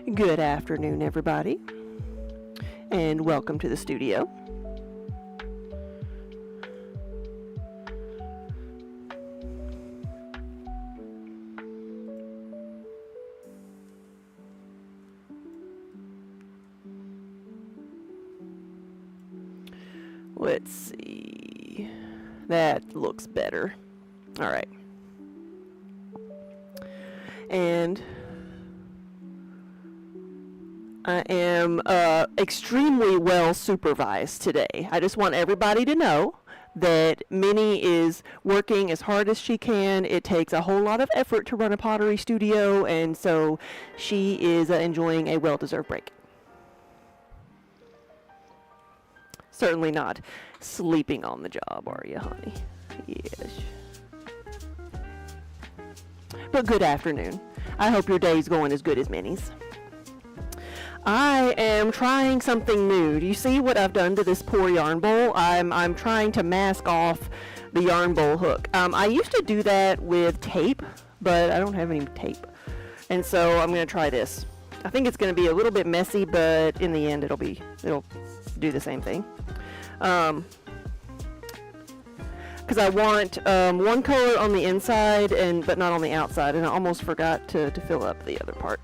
Good afternoon, everybody, and welcome to the studio. Let's see. That looks better. All right. And I am extremely well supervised today. I just want everybody to know that Minnie is working as hard as she can. It takes a whole lot of effort to run a pottery studio, and so she is enjoying a well-deserved break. Certainly not sleeping on the job, are you, honey? Yes. But good afternoon. I hope your day's going as good as Minnie's. I am trying something new. Do you see what I've done to this poor yarn bowl? I'm trying to mask off the yarn bowl hook. I used to do that with tape, but I don't have any tape. And so I'm going to try this. I think it's going to be a little bit messy, but in the end it'll do the same thing. Because I want one color on the inside but not on the outside, and I almost forgot to fill up the other part.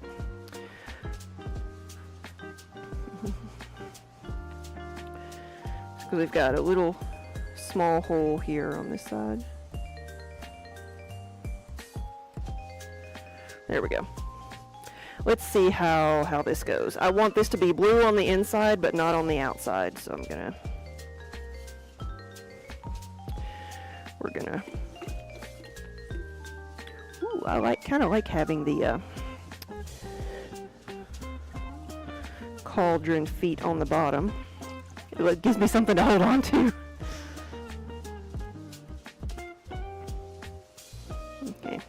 Because we've got a little small hole here on this side. There we go. Let's see how this goes. I want this to be blue on the inside but not on the outside, so we're gonna ooh, I kind of like having the cauldron feet on the bottom. It gives me something to hold on to. Okay.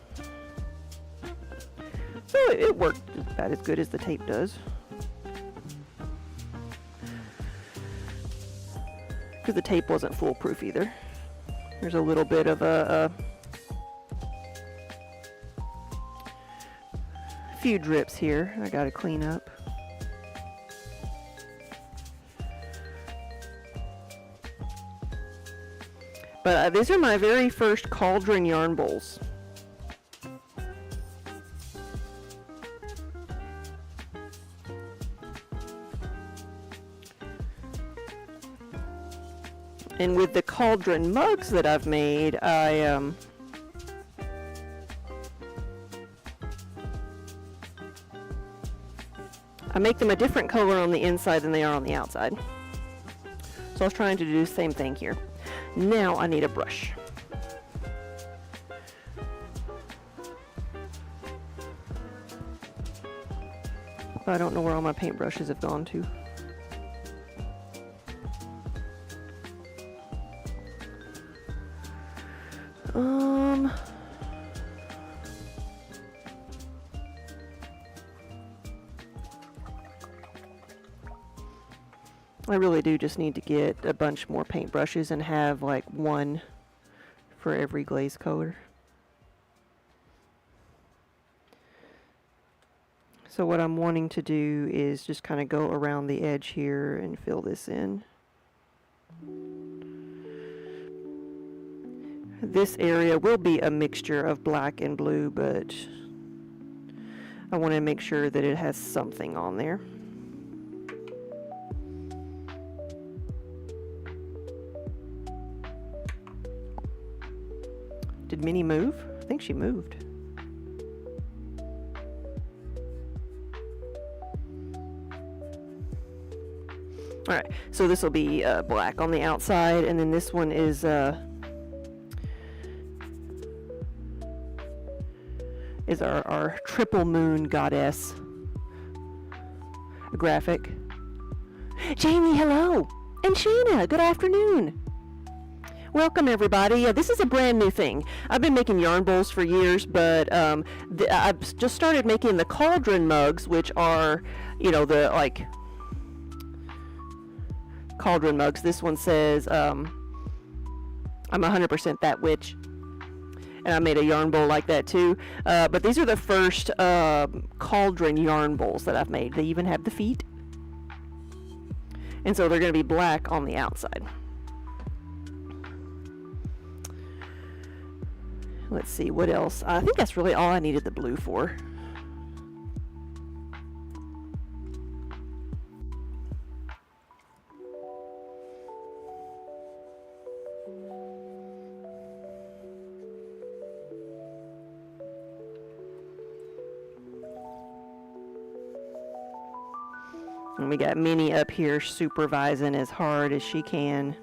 So it worked about as good as the tape does. Because the tape wasn't foolproof either. There's a little bit of a few drips here I gotta clean up. But these are my very first cauldron yarn bowls. And with the cauldron mugs that I've made, I make them a different color on the inside than they are on the outside. So I was trying to do the same thing here. Now I need a brush. I don't know where all my paintbrushes have gone to. I really do just need to get a bunch more paintbrushes and have like one for every glaze color. So what I'm wanting to do is just kind of go around the edge here and fill this in. This area will be a mixture of black and blue, but I want to make sure that it has something on there. Did Minnie move? I think she moved. Alright, so this will be black on the outside, and then this one is our triple moon goddess graphic. Jamie, hello! And Sheena, good afternoon! Welcome everybody. This is a brand new thing. I've been making yarn bowls for years, but I've just started making the cauldron mugs, which are, you know, the like cauldron mugs. This one says I'm 100% that witch. and I made a yarn bowl like that too. But these are the first cauldron yarn bowls that I've made. They even have the feet. And so they're going to be black on the outside. Let's see, what else? I think that's really all I needed the blue for. And we got Minnie up here supervising as hard as she can.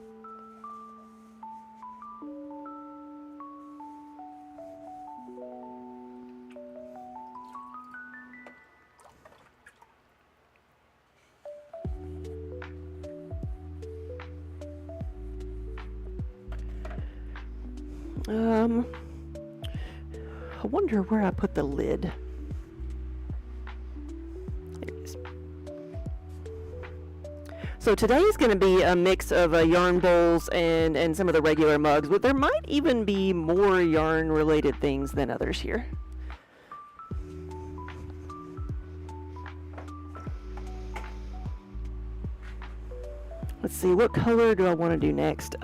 I wonder where I put the lid. There it is. So today is going to be a mix of yarn bowls and some of the regular mugs, but there might even be more yarn related things than others here. Let's see, what color do I want to do next?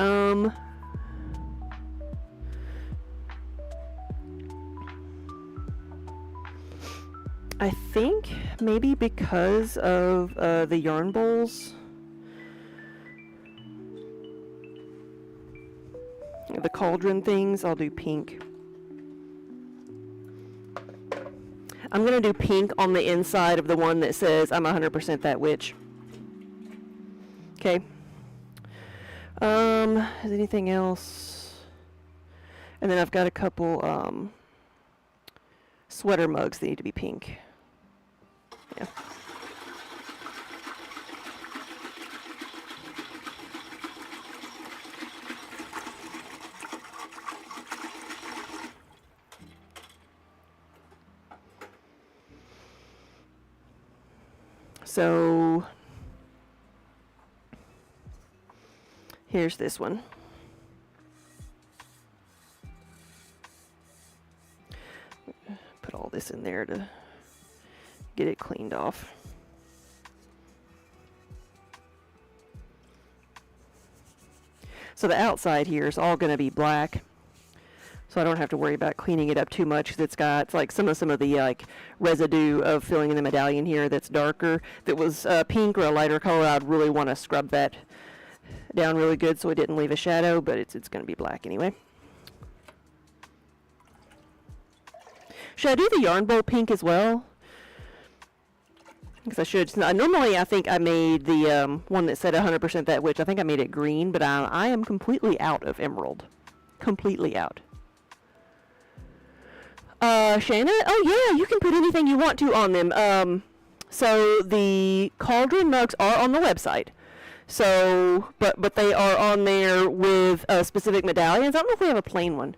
I think maybe because of the yarn bowls, the cauldron things, I'll do pink. I'm going to do pink on the inside of the one that says I'm 100% that witch. Okay. Is anything else? And then I've got a couple sweater mugs that need to be pink. Yeah. So here's this one. Put all this in there to get it cleaned off. So the outside here is all going to be black, so I don't have to worry about cleaning it up too much, because it's like some of the like residue of filling in the medallion here that's darker. If it was pink or a lighter color, I'd really want to scrub that down really good so it didn't leave a shadow, but it's going to be black anyway. Should I do the yarn bowl pink as well? Because I should. Normally I think I made the one that said 100% that witch. I think I made it green, but I am completely out of emerald. Completely out. Shanna? Oh yeah, you can put anything you want to on them. So the cauldron mugs are on the website. So, but they are on there with specific medallions. I don't know if we have a plain one.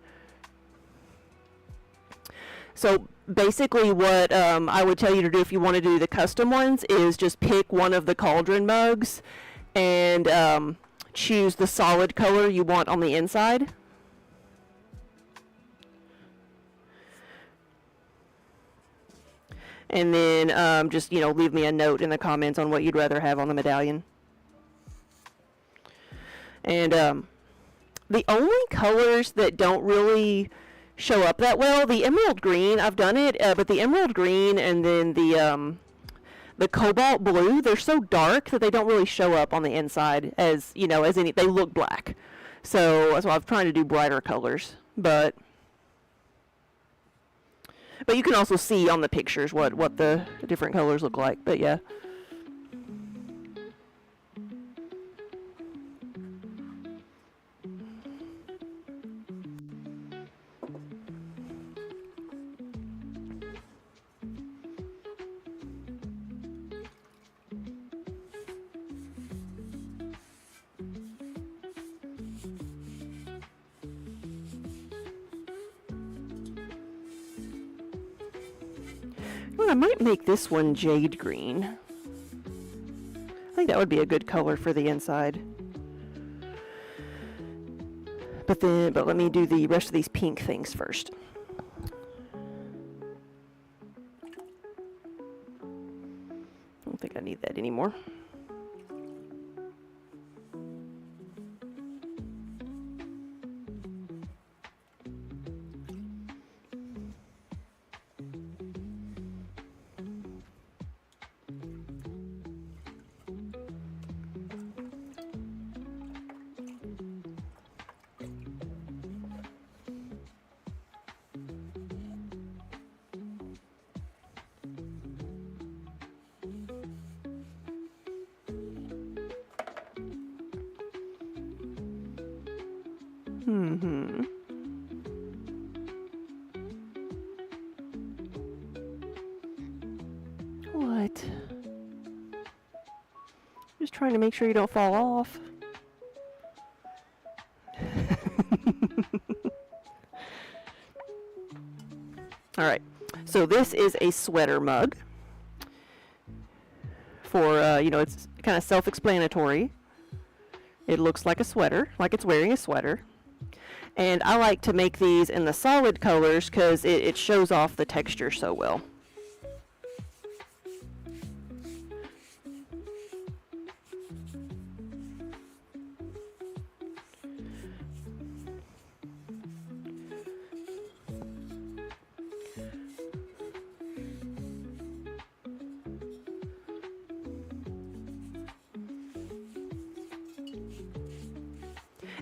So basically what I would tell you to do if you want to do the custom ones is just pick one of the cauldron mugs and choose the solid color you want on the inside. And then just, leave me a note in the comments on what you'd rather have on the medallion. And the only colors that don't really show up that well, the emerald green, I've done it, but the emerald green and then the cobalt blue, they're so dark that they don't really show up on the inside as, as any, they look black. So that's why I'm trying to do brighter colors, but you can also see on the pictures what the different colors look like, but yeah. Well, I might make this one jade green. I think that would be a good color for the inside. But let me do the rest of these pink things first. I don't think I need that anymore. What? Just trying to make sure you don't fall off. All right. So this is a sweater mug. For, you know, it's kind of self-explanatory. It looks like a sweater, like it's wearing a sweater. And I like to make these in the solid colors because it shows off the texture so well.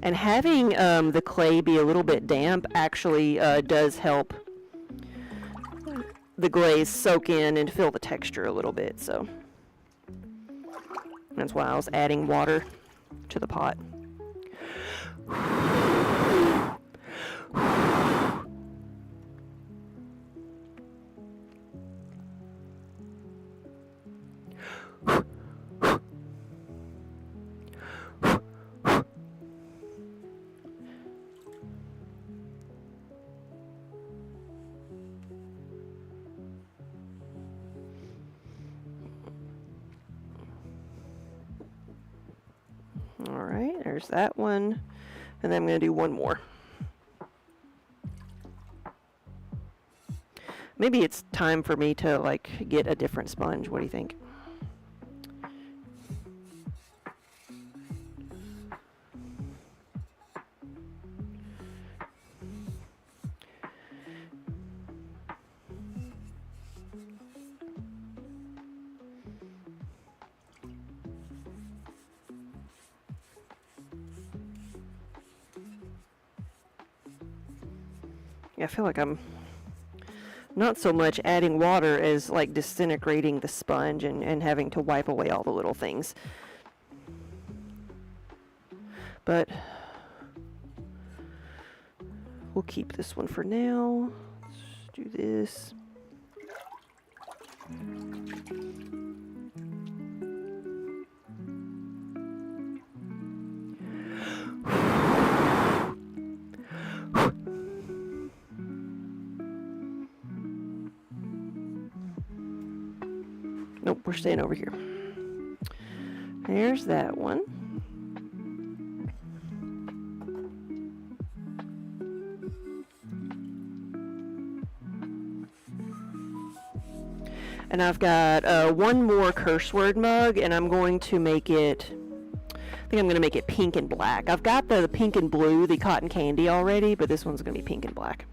And having the clay be a little bit damp actually does help the glaze soak in and fill the texture a little bit. So that's why I was adding water to the pot. All right, there's that one. And then I'm going to do one more. Maybe it's time for me to, like, get a different sponge. What do you think? I feel like I'm not so much adding water as like disintegrating the sponge and having to wipe away all the little things. But we'll keep this one for now. Let's do this. Nope, we're staying over here. There's that one. And I've got one more curse word mug, and I'm going to make it, I think I'm going to make it pink and black. I've got the pink and blue, the cotton candy already, but this one's going to be pink and black.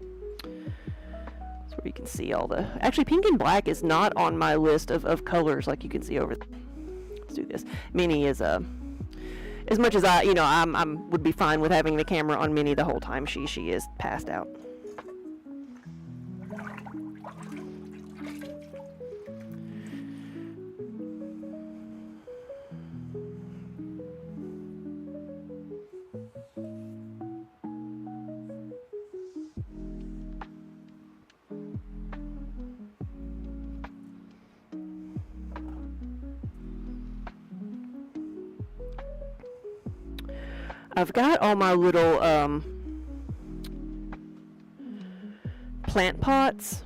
So you can see all the, actually pink and black is not on my list of colors like you can see over there. Let's do this. Minnie is, as much as I, you know, I'm would be fine with having the camera on Minnie the whole time, she is passed out. I've got all my little plant pots.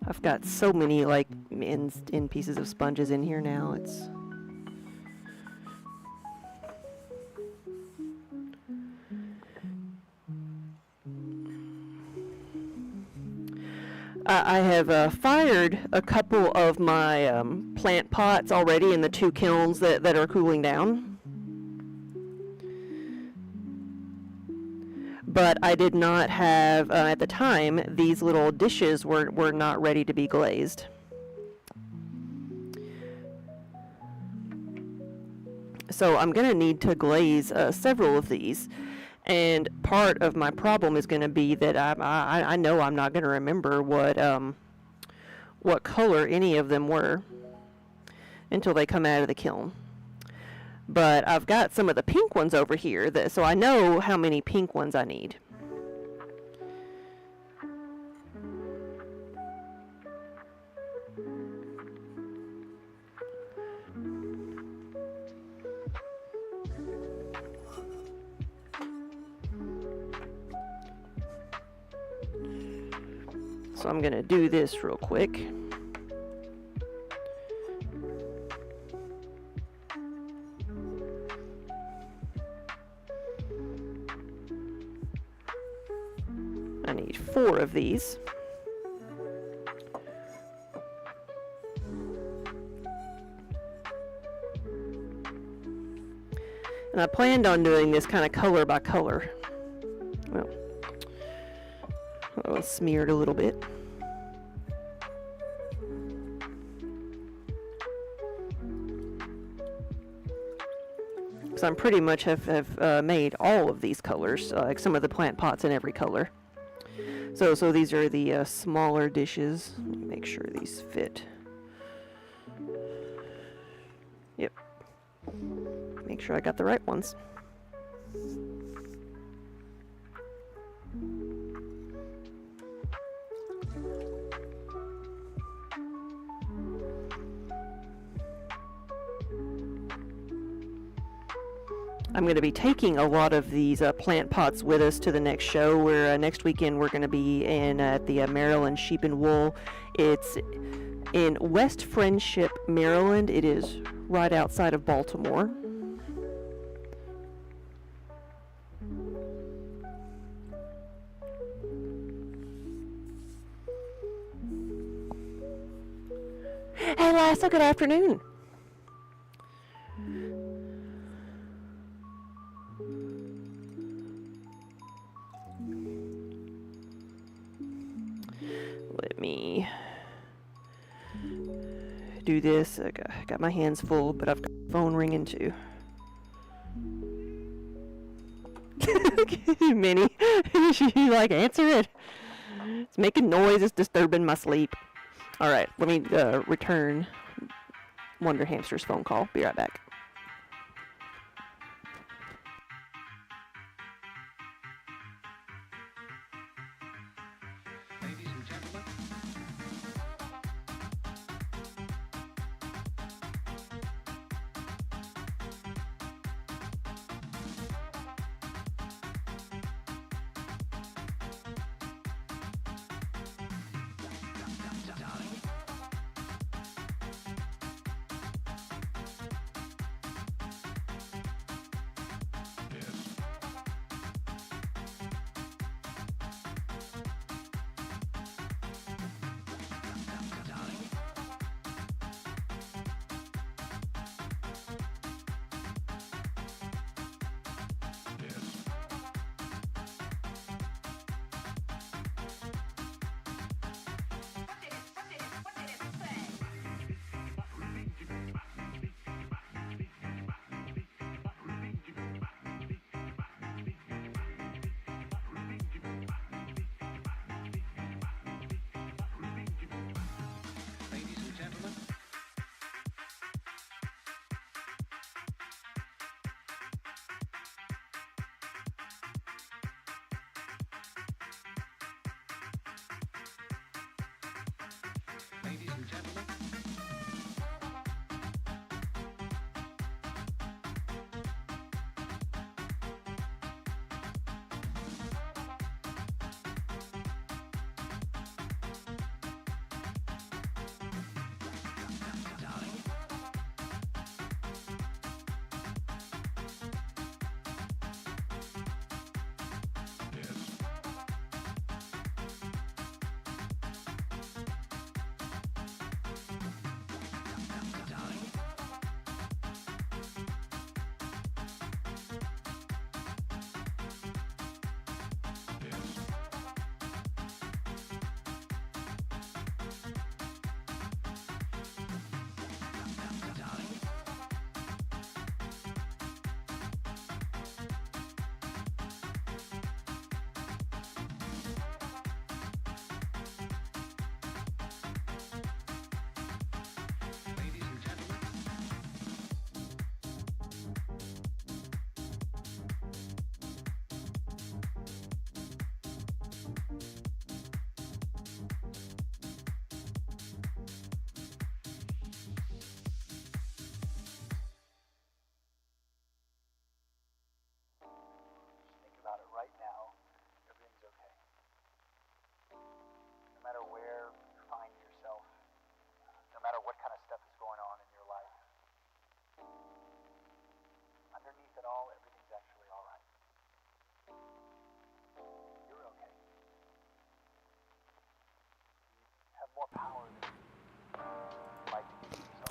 I've got so many like in pieces of sponges in here now. It's I have fired a couple of my plant pots already in the 2 kilns that are cooling down. But I did not have, at the time, these little dishes were not ready to be glazed. So I'm going to need to glaze several of these. And part of my problem is going to be that I know I'm not going to remember what color any of them were until they come out of the kiln. But I've got some of the pink ones over here, so I know how many pink ones I need. So I'm going to do this real quick. I need 4 of these. And I planned on doing this kind of color by color. Well, that was smeared a little bit. Because I'm pretty much have made all of these colors, like some of the plant pots in every color. So these are the smaller dishes. Let me make sure these fit. Yep. Make sure I got the right ones. I'm going to be taking a lot of these plant pots with us to the next show, where next weekend we're going to be at the Maryland Sheep and Wool. It's in West Friendship, Maryland. It is right outside of Baltimore. Hey, Lassa, good afternoon. Let me do this. I got my hands full, but I've got the phone ringing too. Minnie, she like, answer it. It's making noise. It's disturbing my sleep. All right, let me return Wonder Hamster's phone call. Be right back.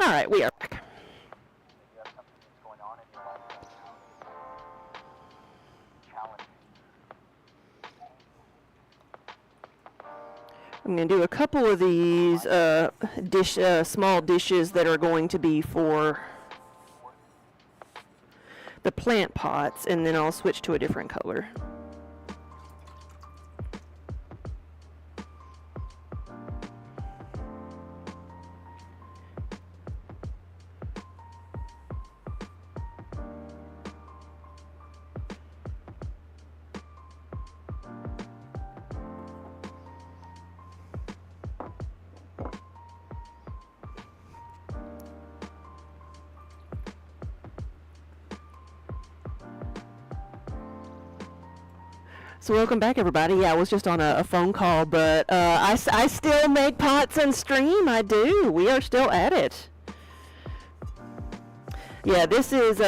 All right, we are back. I'm going to do a couple of these small dishes that are going to be for the plant pots, and then I'll switch to a different color. So welcome back, everybody. Yeah, I was just on a phone call, but I still make pots and stream. I do. We are still at it. Yeah, this is we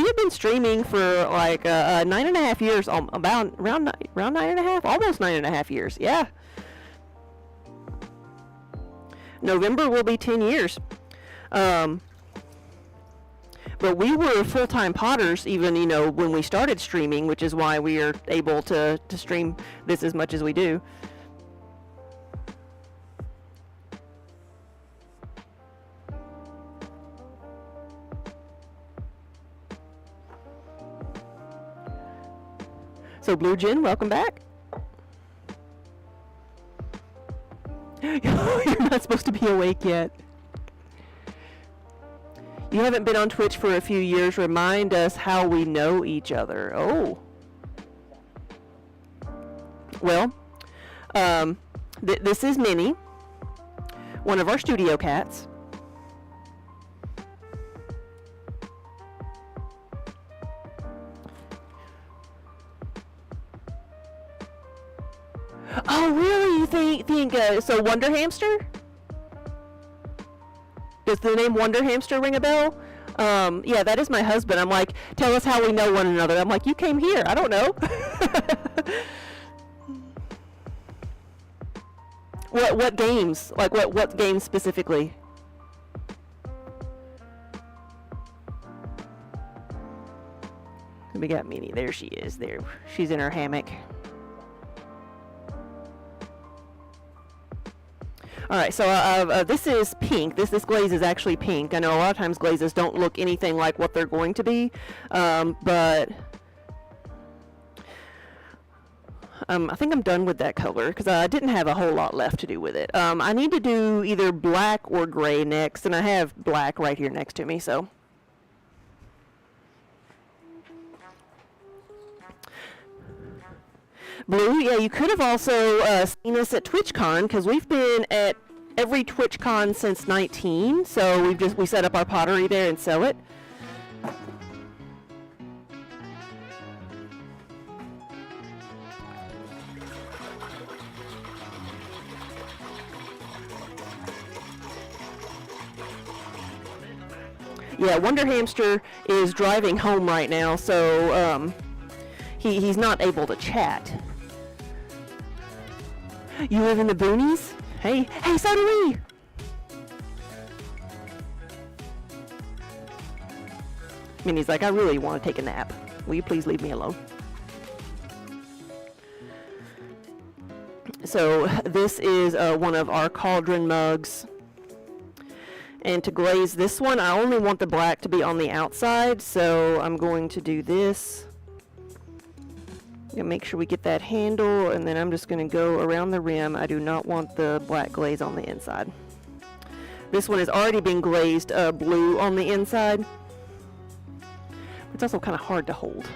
have been streaming for like 9.5 years, around 9.5, almost 9.5 years. Yeah. November will be 10 years. But we were full-time potters even, you know, when we started streaming, which is why we are able to stream this as much as we do. So Blue Jen, welcome back. You're not supposed to be awake yet. You haven't been on Twitch for a few years. Remind us how we know each other. Oh. Well, this is Minnie, one of our studio cats. Oh, really? You think so Wonder Hamster? Does the name Wonder Hamster ring a bell? Yeah, that is my husband. I'm like, tell us how we know one another. I'm like, you came here. I don't know. What games? Like what games specifically? We got Minnie. There she is. There. She's in her hammock. All right, so this is pink. This glaze is actually pink. I know a lot of times glazes don't look anything like what they're going to be, but I think I'm done with that color because I didn't have a whole lot left to do with it. I need to do either black or gray next, and I have black right here next to me, so. Blue, yeah, you could have also seen us at TwitchCon because we've been at every TwitchCon since 19. So we set up our pottery there and sell it. Yeah, Wonder Hamster is driving home right now, so he's not able to chat. You live in the boonies? Hey, so do we! Minnie's like, I really want to take a nap. Will you please leave me alone? So this is one of our cauldron mugs. And to glaze this one, I only want the black to be on the outside, so I'm going to do this. And make sure we get that handle, and then I'm just going to go around the rim. I do not want the black glaze on the inside. This one has already been glazed blue on the inside. It's also kind of hard to hold.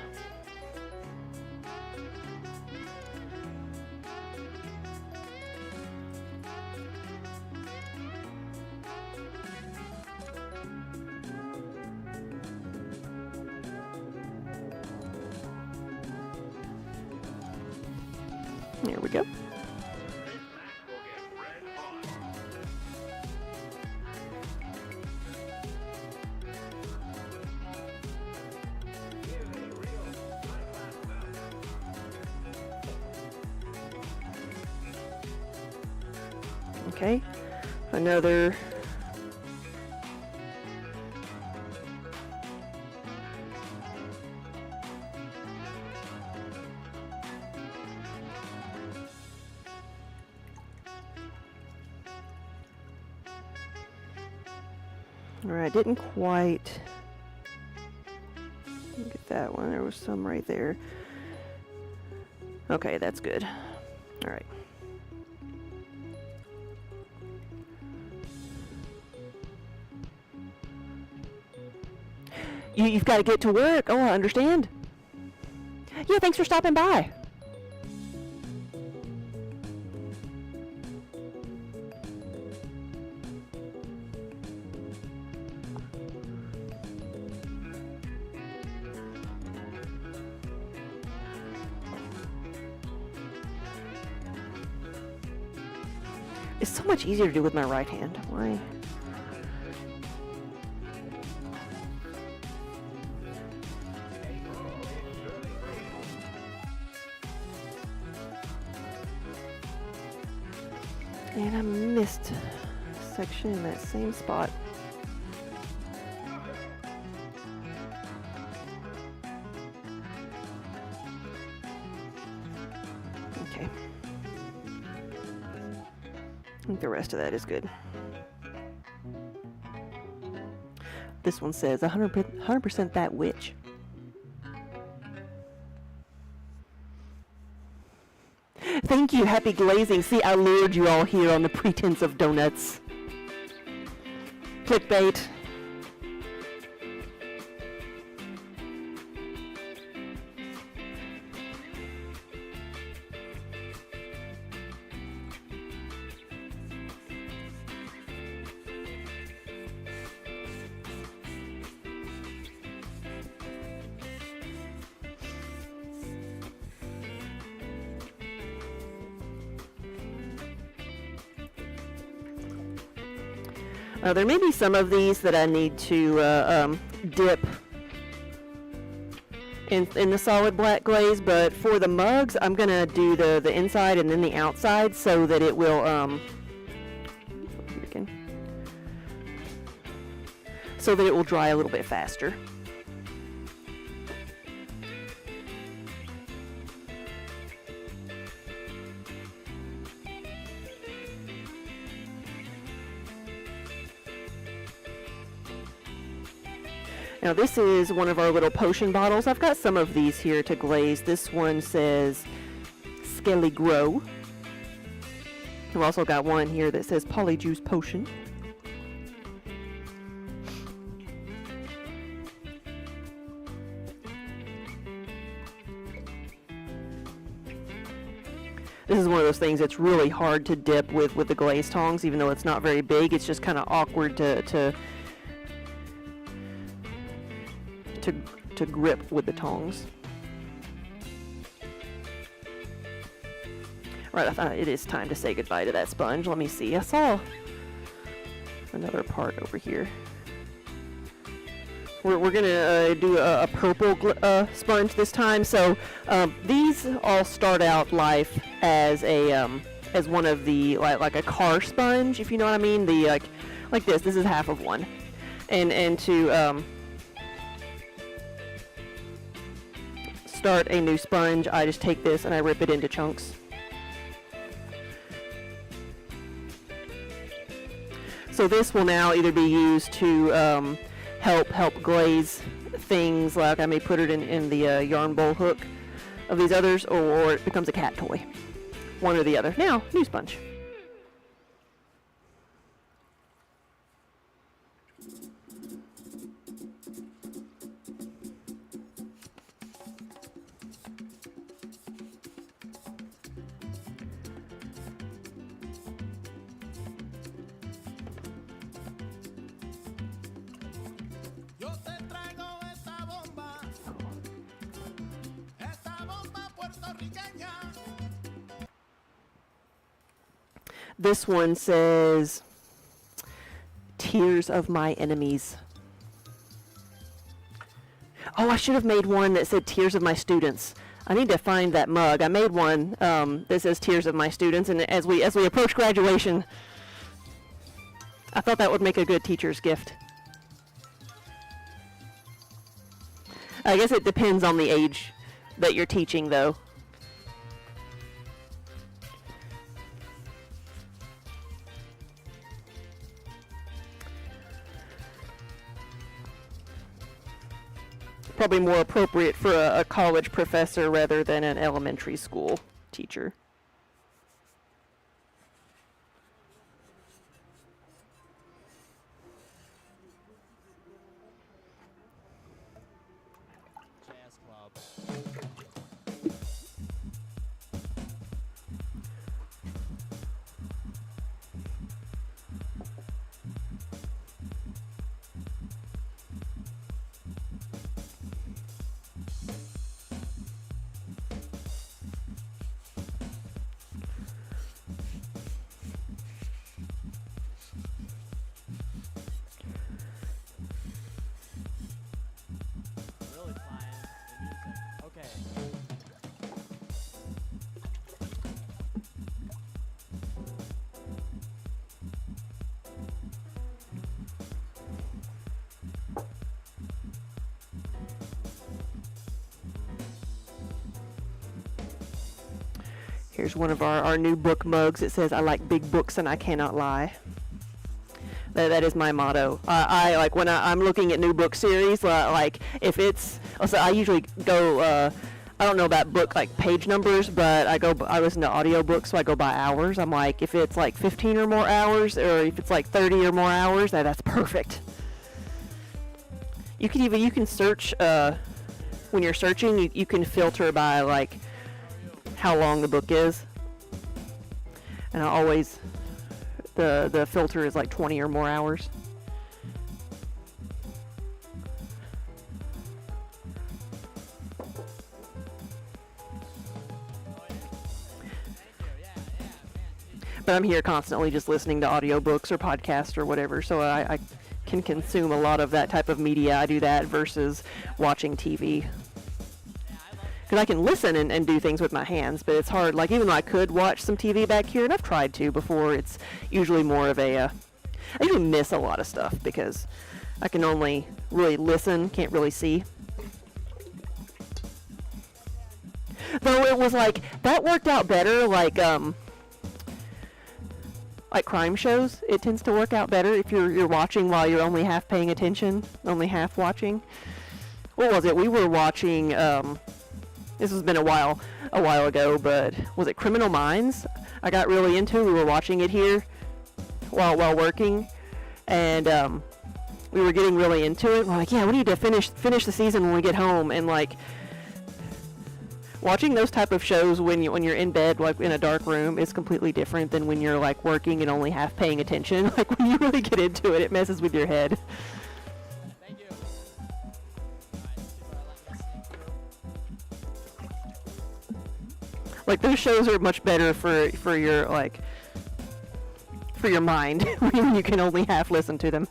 There we go. Okay, another Alright, didn't quite get that one. There was some right there. Okay, that's good. Alright. You've got to get to work. Oh, I understand. Yeah, thanks for stopping by. It's so much easier to do with my right hand. Why? And I missed a section in that same spot. Okay. I think the rest of that is good. This one says 100% that witch. Thank you, Happy Glazing. See, I lured you all here on the pretense of donuts. Clickbait. There may be some of these that I need to dip in the solid black glaze, but for the mugs, I'm gonna do the inside and then the outside so that it will so that it will dry a little bit faster. Now this is one of our little potion bottles. I've got some of these here to glaze. This one says Skelly Grow. I've also got one here that says Polyjuice Potion. This is one of those things that's really hard to dip with the glaze tongs, even though it's not very big. It's just kind of awkward to grip with the tongs. Right, I thought it is time to say goodbye to that sponge. Let me see. I saw another part over here. We're gonna do a purple sponge this time. So these all start out life as a as one of the like a car sponge, if you know what I mean. The like this. This is half of one, and to start a new sponge, I just take this and I rip it into chunks. So this will now either be used to help glaze things, like I may put it in the yarn bowl hook of these others, or it becomes a cat toy. One or the other. Now, new sponge. This one says, Tears of My Enemies. Oh, I should have made one that said Tears of My Students. I need to find that mug. I made one that says Tears of My Students, and as we approach graduation, I thought that would make a good teacher's gift. I guess it depends on the age that you're teaching, though. probably more appropriate for a college professor rather than an elementary school teacher. Jazz club. Really flying the music. Okay. Here's one of our new book mugs. It says, "I like big books and I cannot lie." That is my motto. I like when I'm looking at new book series, like if it's, also I usually go, I don't know about book like page numbers, but I listen to audiobooks, so I go by hours. I'm like, if it's like 15 or more hours, or if it's like 30 or more hours, that's perfect. You can search, when you're searching, you can filter by like how long the book is. And I always, the filter is like 20 or more hours. But I'm here constantly just listening to audiobooks or podcasts or whatever, so I can consume a lot of that type of media. I do that versus watching TV. Because I can listen and do things with my hands, but it's hard. Like, even though I could watch some TV back here, and I've tried to before, it's usually more of a, I usually miss a lot of stuff because I can only really listen, can't really see. Though it was like, that worked out better, like crime shows. It tends to work out better if you're watching while you're only half paying attention, only half watching. What was it? We were watching, this has been a while ago, but was it Criminal Minds? I got really into. We were watching it here while working, and we were getting really into it. We're like, yeah, we need to finish the season when we get home. And like, watching those type of shows when you're in bed, like in a dark room, is completely different than when you're like working and only half paying attention. Like, when you really get into it, it messes with your head. Thank you. Like, those shows are much better for your like for your mind when you can only half listen to them.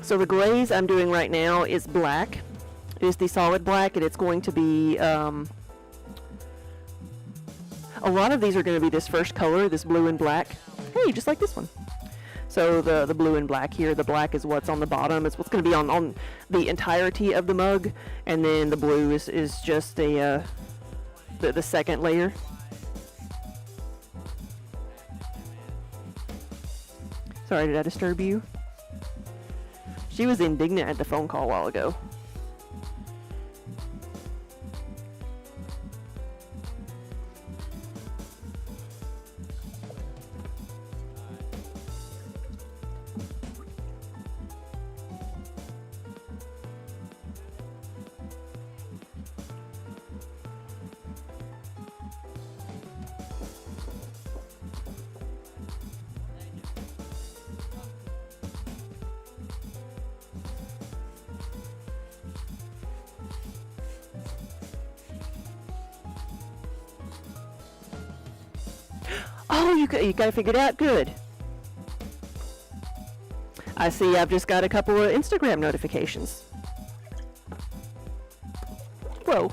So the glaze I'm doing right now is black. It is the solid black, and it's going to be, a lot of these are going to be this first color, this blue and black. Hey, just like this one. So the blue and black here, the black is what's on the bottom. It's what's going to be on the entirety of the mug, and then the blue is just the second layer. Sorry, did I disturb you? She was indignant at the phone call a while ago. Oh, you got it figured out. Good. I see. I've just got a couple of Instagram notifications. Whoa.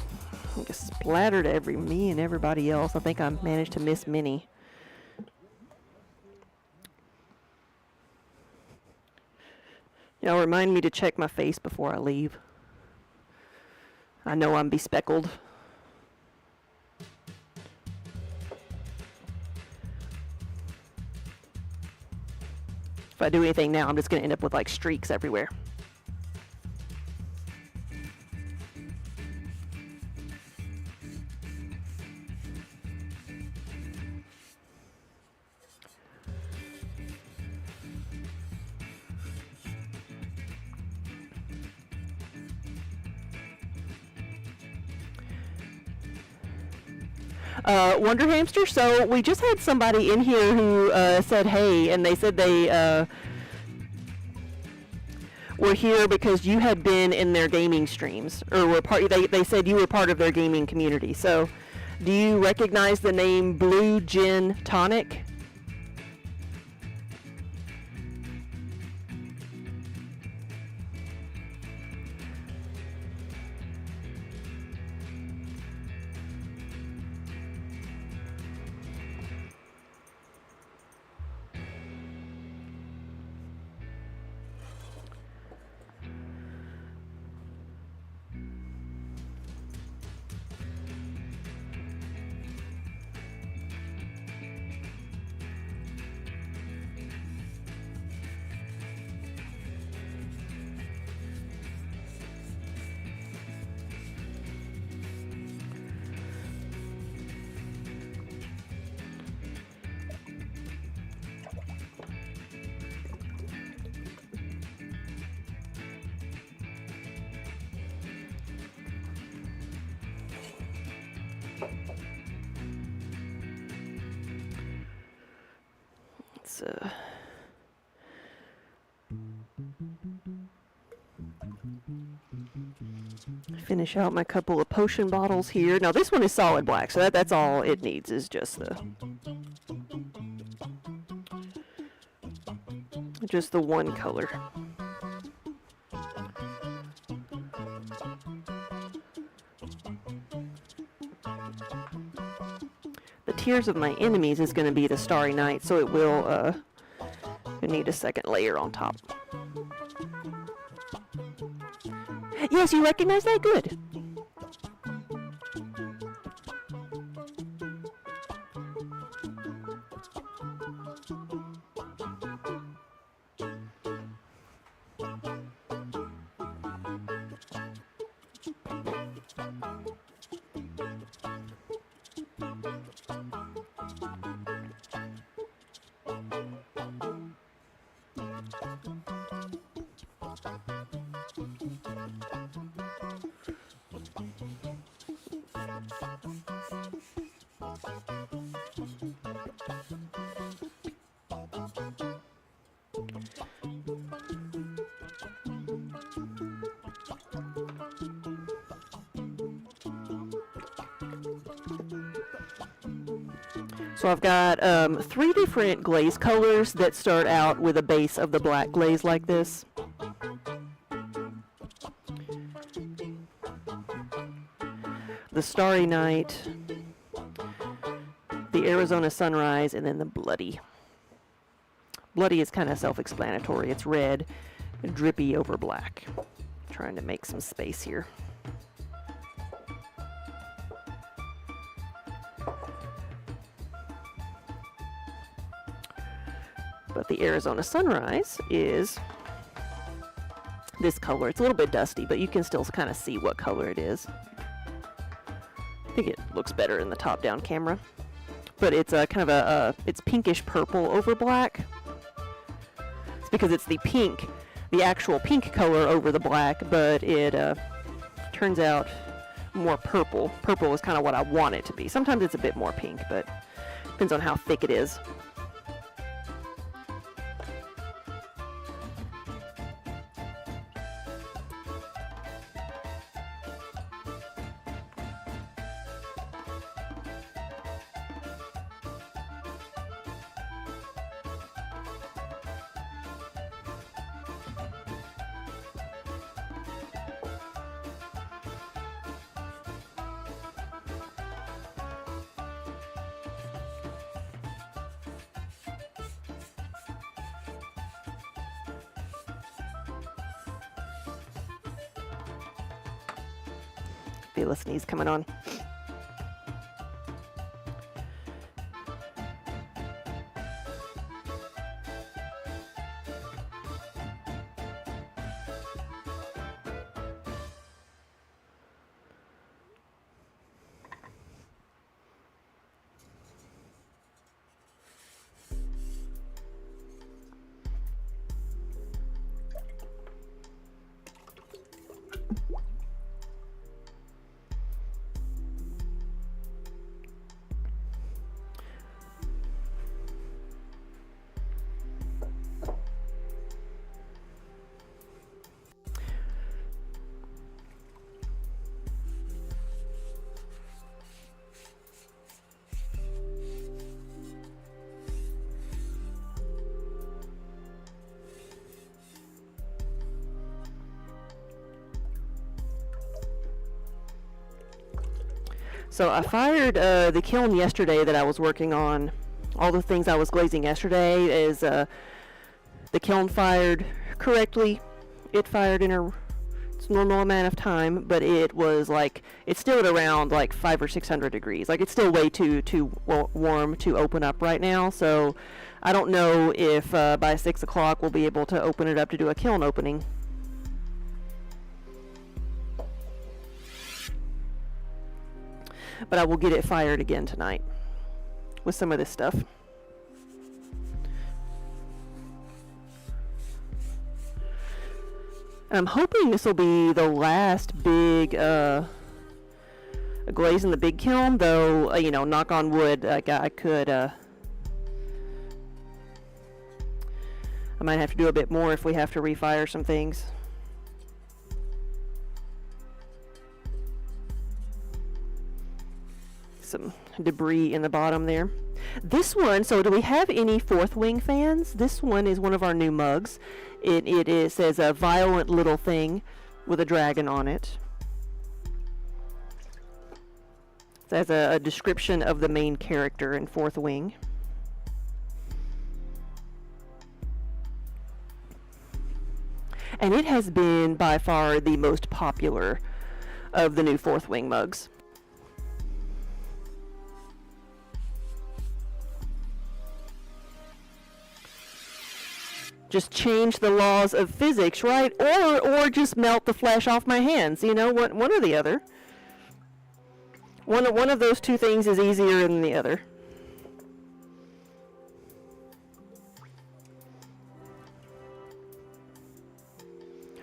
I just splattered me and everybody else. I think I managed to miss Minnie. Y'all remind me to check my face before I leave. I know I'm bespeckled. If I do anything now, I'm just going to end up with like streaks everywhere. Wonder Hamster, so we just had somebody in here who said hey, and they said they were here because you had been in their gaming streams, or were part. They said you were part of their gaming community. So, do you recognize the name Blue Gin Tonic? Finish out my couple of potion bottles here. Now this one is solid black, so that's all it needs is just the one color. The Tears of My Enemies is going to be the Starry Night, so it will need a second layer on top. Yes, you recognize that? Good. So I've got 3 different glaze colors that start out with a base of the black glaze like this. The Starry Night, the Arizona Sunrise, and then the Bloody. Bloody is kind of self-explanatory. It's red, drippy over black. Trying to make some space here. But the Arizona Sunrise is this color. It's a little bit dusty, but you can still kind of see what color it is. I think it looks better in the top-down camera. But it's kind of it's pinkish purple over black. It's because it's the pink, the actual pink color over the black, but it turns out more purple. Purple is kind of what I want it to be. Sometimes it's a bit more pink, but depends on how thick it is. Feel a sneeze coming on. So I fired the kiln yesterday that I was working on. All the things I was glazing yesterday is the kiln fired correctly. It fired in its normal amount of time, but it was like, it's still at around like 500 or 600 degrees. Like it's still way too warm to open up right now. So I don't know if by 6 o'clock we'll be able to open it up to do a kiln opening. But I will get it fired again tonight with some of this stuff. I'm hoping this will be the last big glaze in the big kiln, though, you know, knock on wood, like I could, I might have to do a bit more if we have to refire some things. Some debris in the bottom there. This one, so do we have any fourth wing fans? This one is one of our new mugs. It says a violent little thing with a dragon on it. It has a description of the main character in fourth wing. And it has been by far the most popular of the new fourth wing mugs. Just change the laws of physics, right? Or just melt the flesh off my hands. You know, one or the other. One of those two things is easier than the other.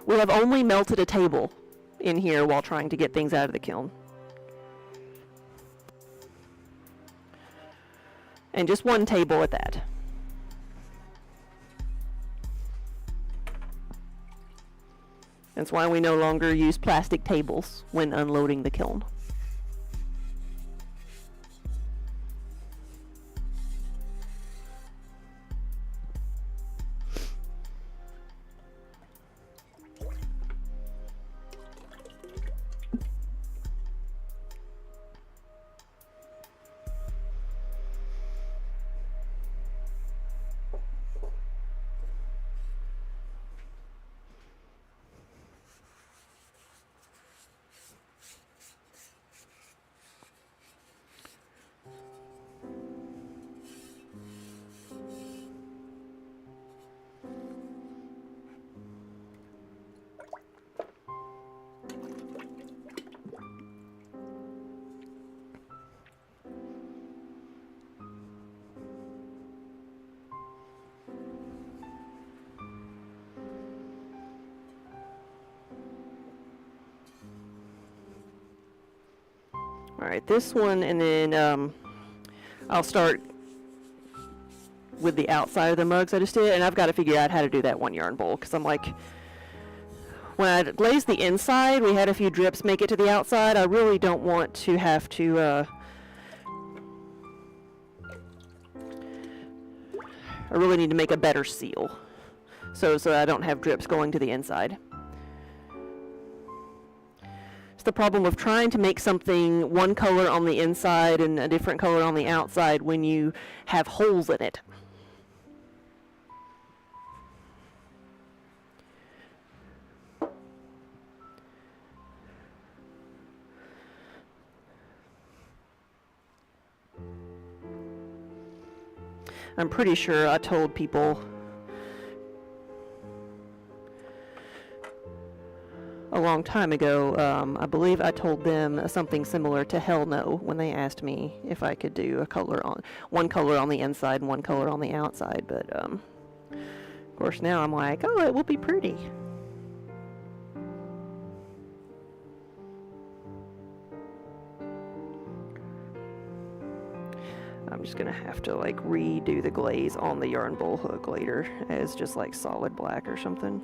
We have only melted a table in here while trying to get things out of the kiln. And just one table at that. That's why we no longer use plastic tables when unloading the kiln. Alright, this one, and then I'll start with the outside of the mugs I just did, and I've got to figure out how to do that one yarn bowl, because I'm like, when I glazed the inside, we had a few drips make it to the outside. I really don't want to have to, I really need to make a better seal, so I don't have drips going to the inside. The problem of trying to make something one color on the inside and a different color on the outside when you have holes in it. I'm pretty sure I told people a long time ago, I believe I told them something similar to hell no when they asked me if I could do one color on the inside and one color on the outside, but of course now I'm like, oh, it will be pretty. I'm just gonna have to like redo the glaze on the yarn bowl hook later as just like solid black or something.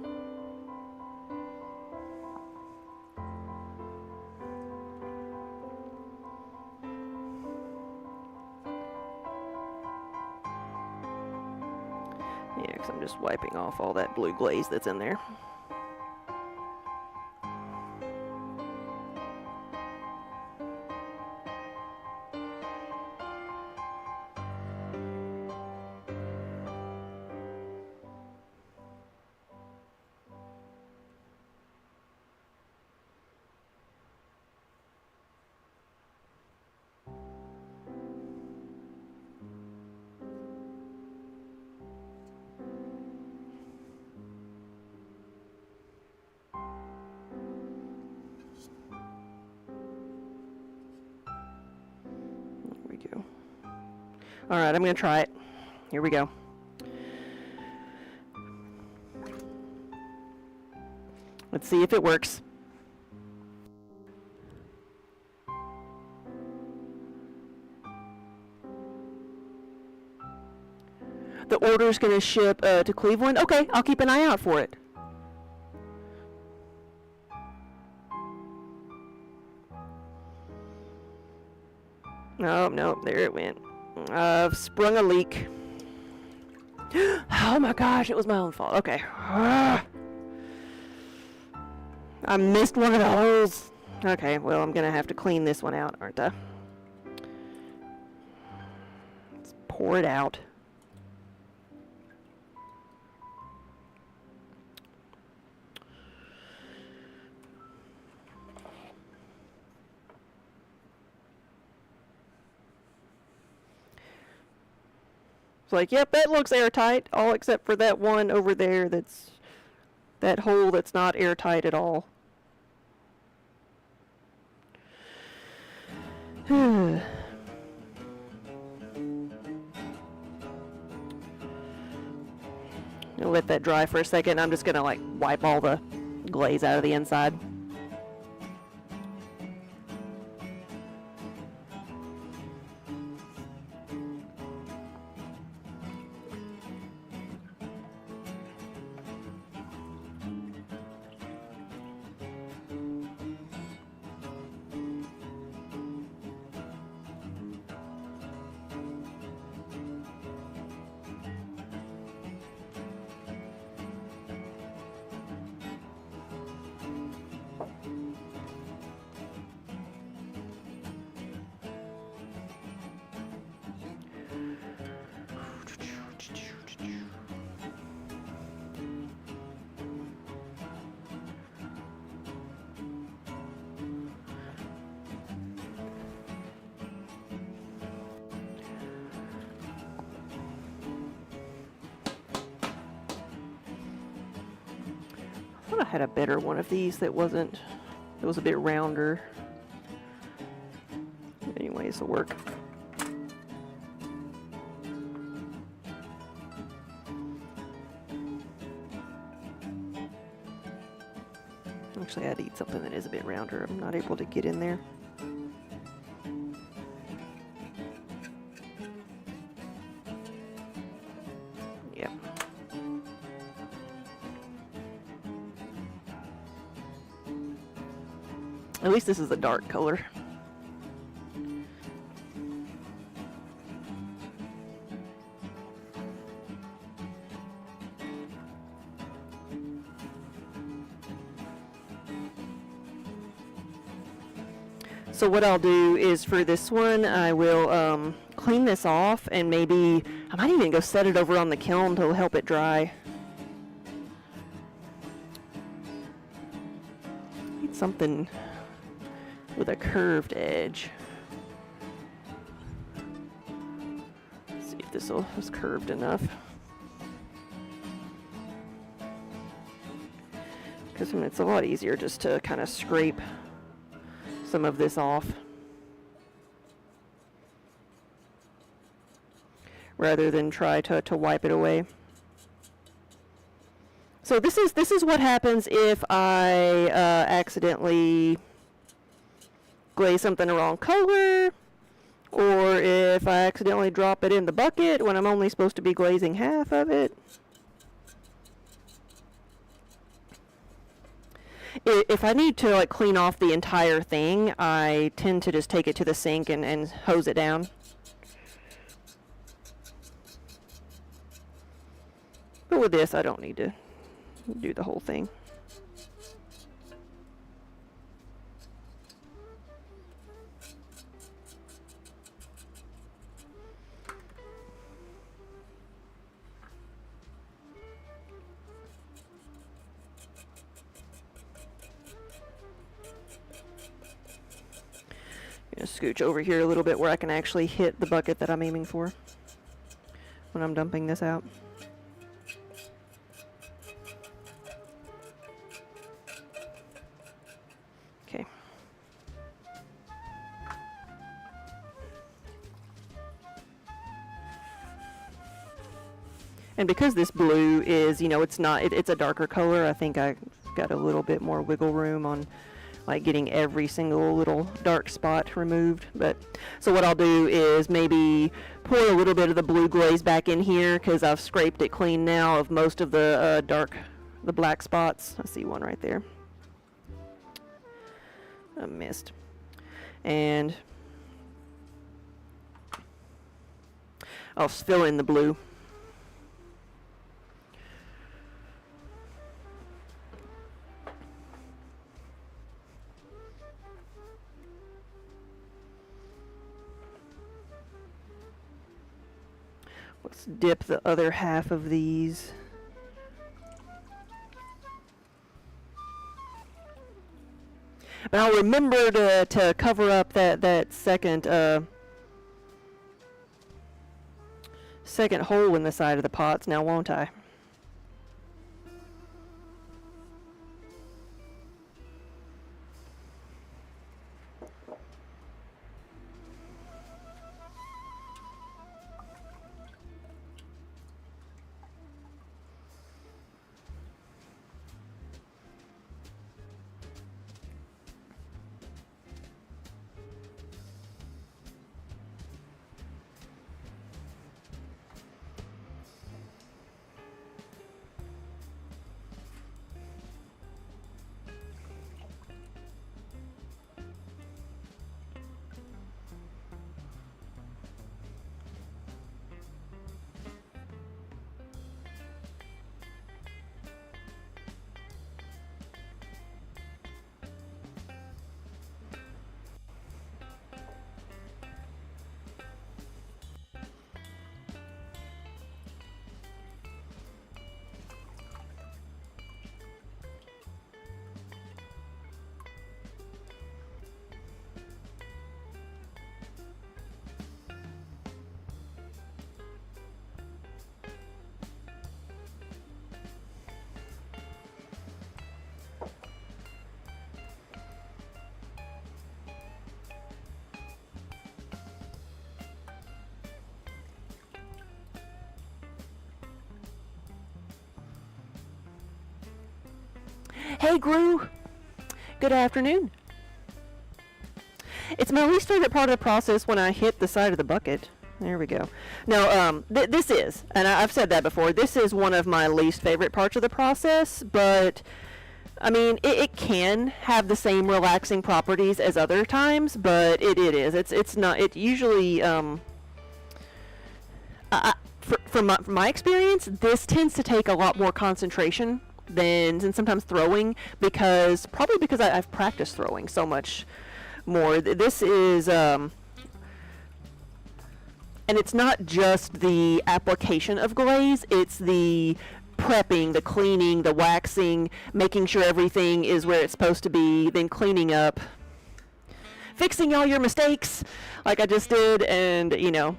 Yeah, because I'm just wiping off all that blue glaze that's in there. All right, I'm gonna try it. Here we go. Let's see if it works. The order's gonna ship to Cleveland. Okay, I'll keep an eye out for it. Oh, no, there it went. I've sprung a leak. Oh my gosh, it was my own fault. Okay. I missed one of the holes. Okay, well, I'm gonna have to clean this one out, aren't I? Let's pour it out. It's like, yep, that looks airtight, all except for that one over there that hole that's not airtight at all. I'll let that dry for a second. I'm just gonna like wipe all the glaze out of the inside. I thought I had a better one of these that wasn't, it was a bit rounder. Anyways, it'll work. Actually, I'd eat something that is a bit rounder. I'm not able to get in there. Yep. At least this is a dark color. So what I'll do is for this one, I will clean this off and maybe, I might even go set it over on the kiln to help it dry. Need something with a curved edge. Let's see if if this is curved enough. Because it's a lot easier just to kind of scrape some of this off rather than try to wipe it away. So this is what happens if I accidentally glaze something the wrong color, or if I accidentally drop it in the bucket when I'm only supposed to be glazing half of it. If I need to like clean off the entire thing, I tend to just take it to the sink and hose it down. But with this, I don't need to do the whole thing. Gonna scooch over here a little bit where I can actually hit the bucket that I'm aiming for when I'm dumping this out. Okay. And because this blue is, you know, it's a darker color, I think I got a little bit more wiggle room on like getting every single little dark spot removed. But so what I'll do is maybe pour a little bit of the blue glaze back in here because I've scraped it clean now of most of the the black spots. I see one right there. I missed. And I'll fill in the blue. Let's dip the other half of these. But I'll remember to cover up that second hole in the side of the pots now, won't I? Hey, Gru. Good afternoon. It's my least favorite part of the process when I hit the side of the bucket. There we go. Now, this is, and I've said that before, this is one of my least favorite parts of the process, but, I mean, it can have the same relaxing properties as other times, but it is. It's not, it usually, from my experience, this tends to take a lot more concentration than sometimes throwing, probably because I've practiced throwing so much more. This is, and it's not just the application of glaze, it's the prepping, the cleaning, the waxing, making sure everything is where it's supposed to be, then cleaning up, fixing all your mistakes like I just did, and, you know,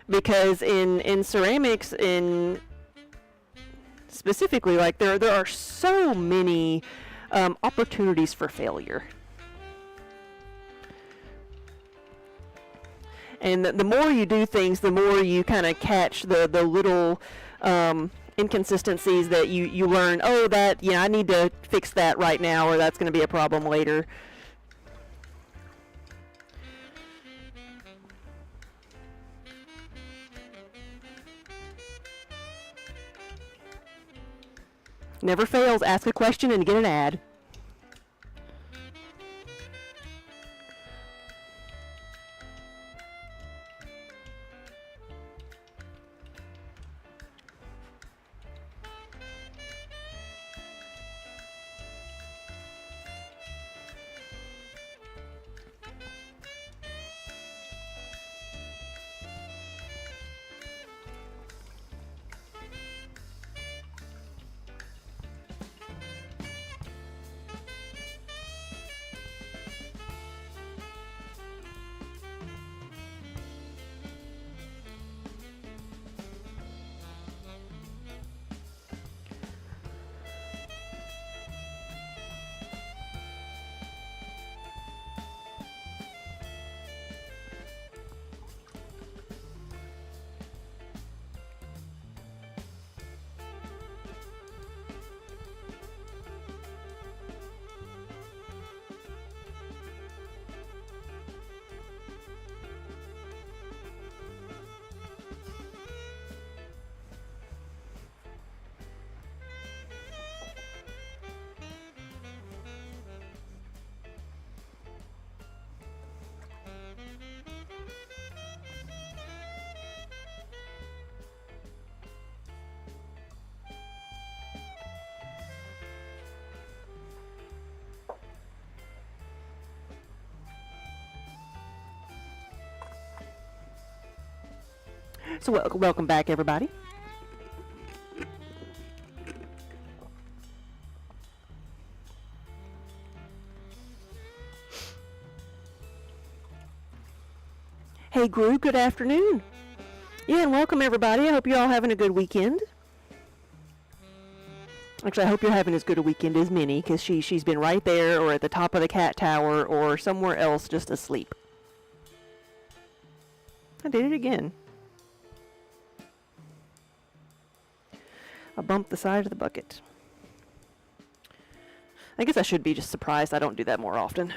because in ceramics, in specifically, like there are so many opportunities for failure. And the more you do things, the more you kind of catch the little inconsistencies that you learn. Oh, that, yeah, I need to fix that right now, or that's going to be a problem later. Never fails. Ask a question and get an ad. So welcome back, everybody. Hey, Gru, good afternoon. Yeah, and welcome, everybody. I hope you're all having a good weekend. Actually, I hope you're having as good a weekend as Minnie, because she's been right there or at the top of the cat tower or somewhere else just asleep. I did it again. I bumped the side of the bucket. I guess I should be just surprised I don't do that more often.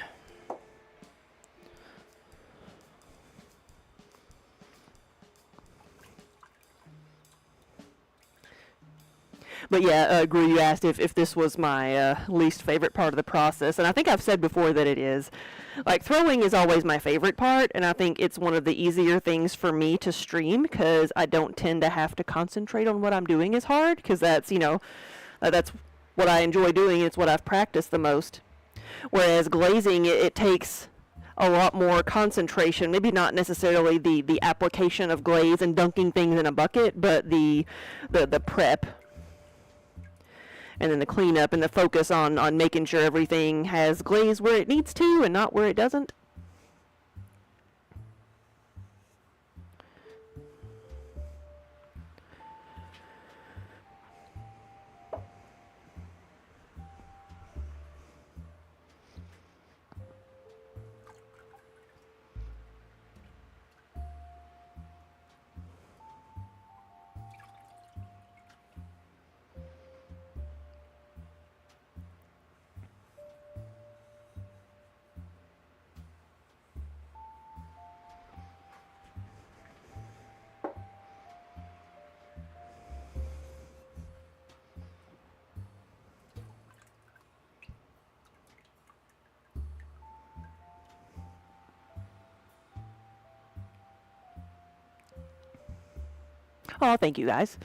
But yeah, Gru, you asked if this was my least favorite part of the process, and I think I've said before that it is. Like, throwing is always my favorite part, and I think it's one of the easier things for me to stream, because I don't tend to have to concentrate on what I'm doing as hard, because that's, that's what I enjoy doing, it's what I've practiced the most. Whereas glazing, it takes a lot more concentration, maybe not necessarily the application of glaze and dunking things in a bucket, but the prep. And then the cleanup and the focus on making sure everything has glaze where it needs to and not where it doesn't. Oh, thank you guys.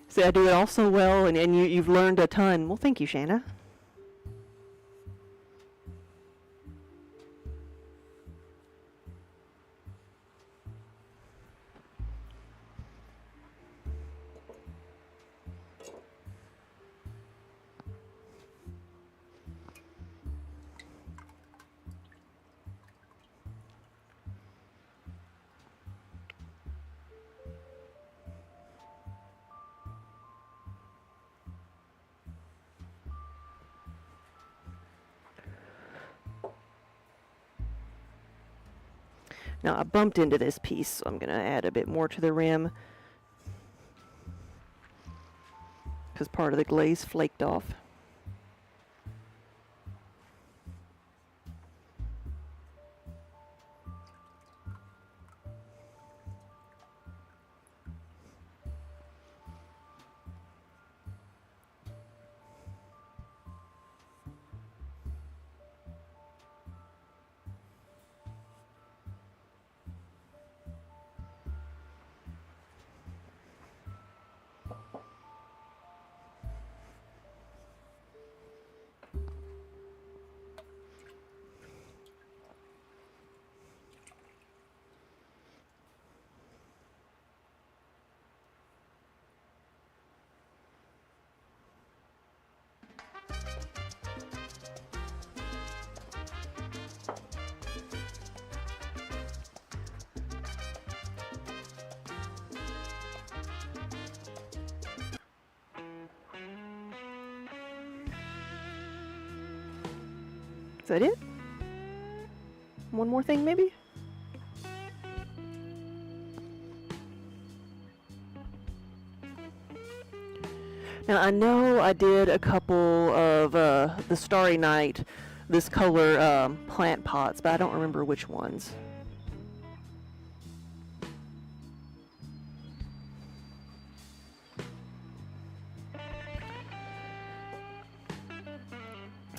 See, I do it all so well, and you've learned a ton. Well, thank you, Shanna. Now I bumped into this piece, so I'm going to add a bit more to the rim because part of the glaze flaked off. Is that it? One more thing, maybe? Now, I know I did a couple of the Starry Night, this color plant pots, but I don't remember which ones.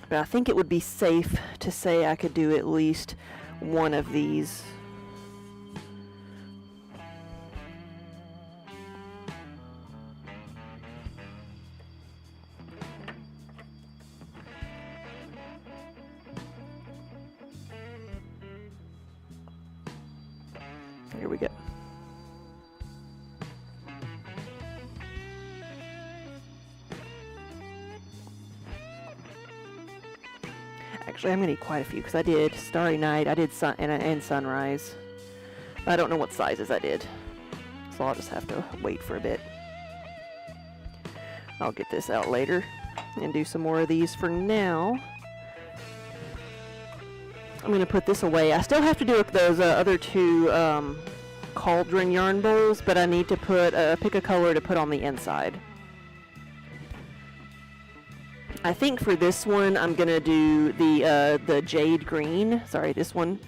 But I think it would be safe to say I could do at least one of these. Here we go. Actually, I'm going to need quite a few because I did Starry Night, I did and Sunrise. I don't know what sizes I did, so I'll just have to wait for a bit. I'll get this out later and do some more of these. For now, I'm going to put this away. I still have to do those other two cauldron yarn bowls, but I need to put pick a color to put on the inside. I think for this one, I'm gonna do the jade green. Sorry, this one,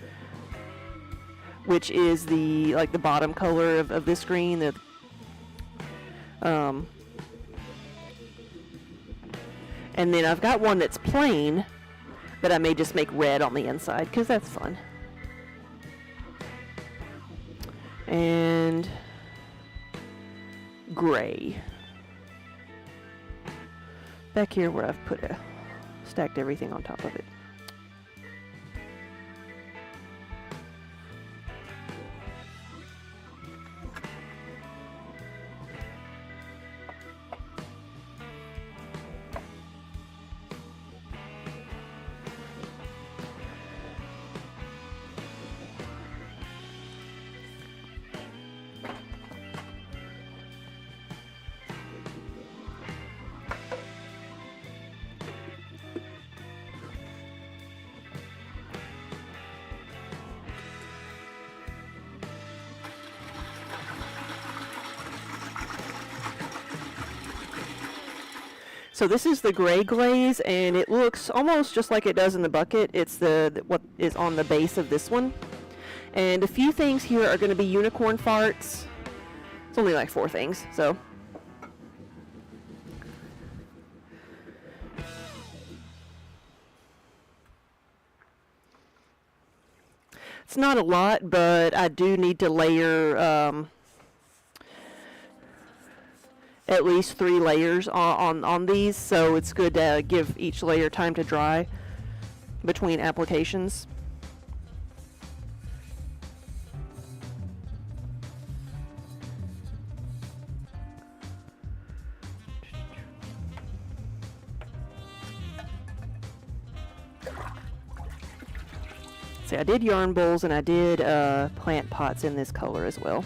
which is the bottom color of this green. And then I've got one that's plain that I may just make red on the inside because that's fun. And gray. Back here where I've stacked everything on top of it. So this is the gray glaze, and it looks almost just like it does in the bucket. It's what is on the base of this one. And a few things here are going to be unicorn farts. It's only like 4 things, so. It's not a lot, but I do need to layer at least 3 layers on these, so it's good to give each layer time to dry between applications. See, I did yarn bowls and I did plant pots in this color as well.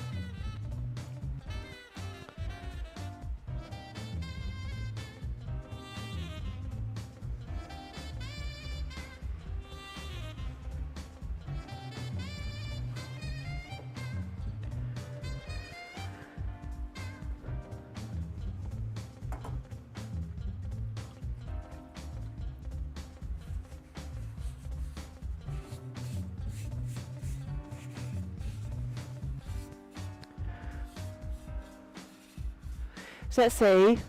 Does that say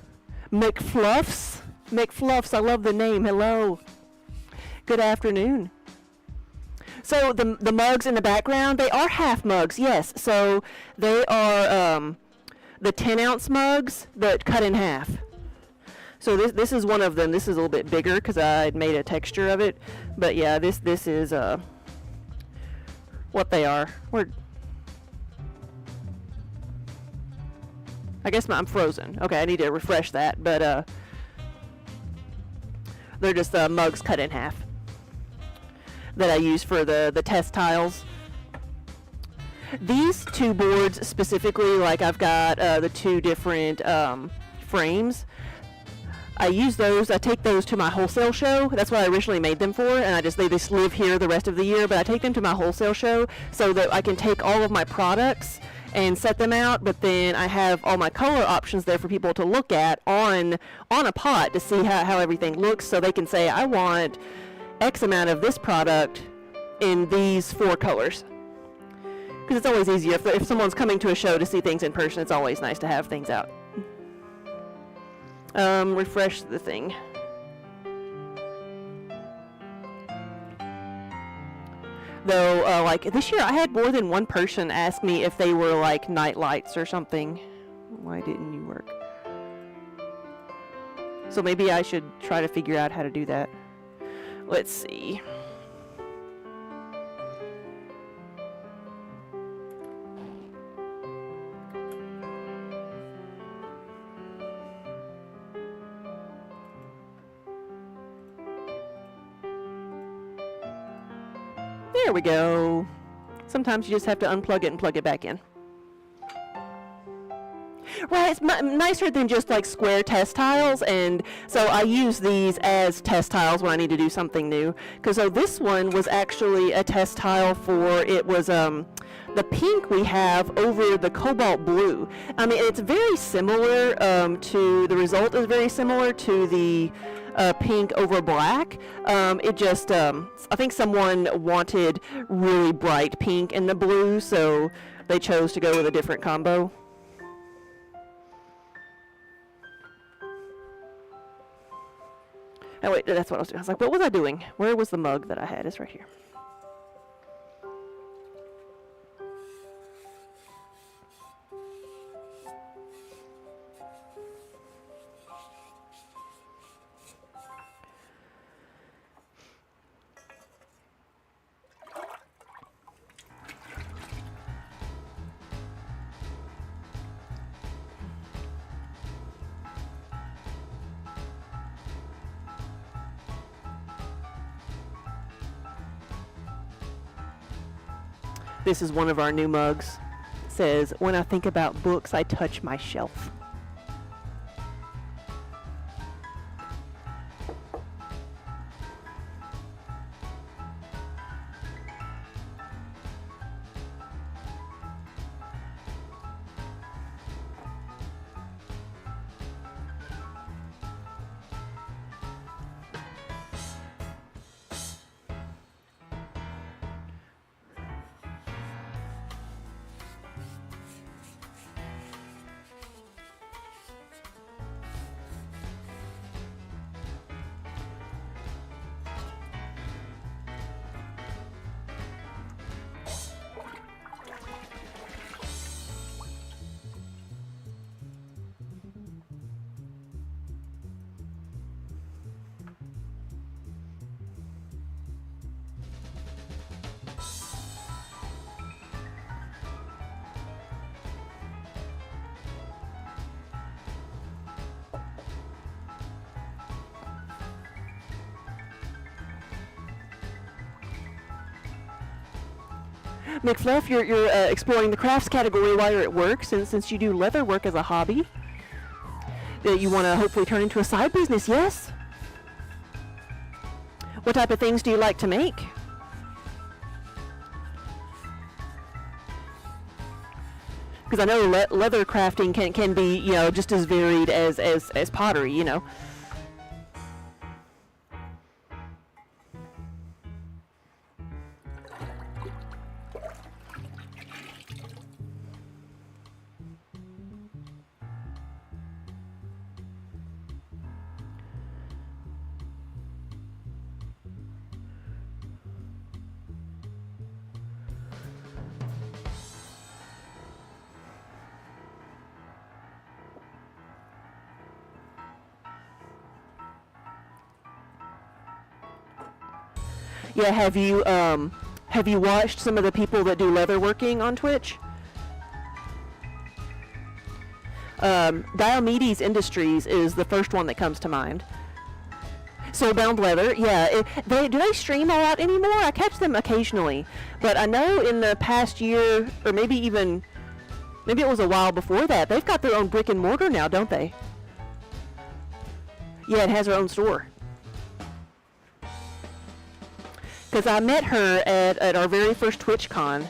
McFluffs? McFluffs, I love the name. Hello. Good afternoon. So the mugs in the background, they are half mugs, yes. So they are the 10-ounce mugs that cut in half. So this is one of them. This is a little bit bigger because I made a texture of it. But yeah, this is what they are. I guess I'm frozen. Okay, I need to refresh that. But they're just mugs cut in half that I use for the test tiles. These two boards specifically, like I've got the two different frames. I use those. I take those to my wholesale show. That's what I originally made them for, and they just live here the rest of the year. But I take them to my wholesale show so that I can take all of my products and set them out. But then I have all my color options there for people to look at on a pot to see how everything looks, so they can say, I want X amount of this product in these 4 colors. Because it's always easier if someone's coming to a show to see things in person. It's always nice to have things out. Refresh the thing. Though, like this year, I had more than one person ask me if they were like night lights or something. Why didn't you work? So maybe I should try to figure out how to do that. Let's see. There we go. Sometimes you just have to unplug it and plug it back in. Right, it's nicer than just like square test tiles, and so I use these as test tiles when I need to do something new. Because so this one was actually a test tile for, it was the pink we have over the cobalt blue. I mean, it's very similar to, the result is very similar to the pink over black. It just, I think someone wanted really bright pink in the blue, so they chose to go with a different combo. Oh wait, that's what I was doing. I was like, what was I doing? Where was the mug that I had? It's right here. This is one of our new mugs. It says, when I think about books, I touch my shelf. McFluff, you're exploring the crafts category while you're at work, since you do leather work as a hobby that you want to hopefully turn into a side business, yes? What type of things do you like to make? Because I know leather crafting can be, you know, just as varied as pottery, you know. Yeah, have you watched some of the people that do leatherworking on Twitch? Diomedes Industries is the first one that comes to mind. Soulbound Leather, yeah. Do they stream a lot anymore? I catch them occasionally, but I know in the past year, or maybe it was a while before that, they've got their own brick and mortar now, don't they? Yeah, it has her own store. Because I met her at our very first TwitchCon.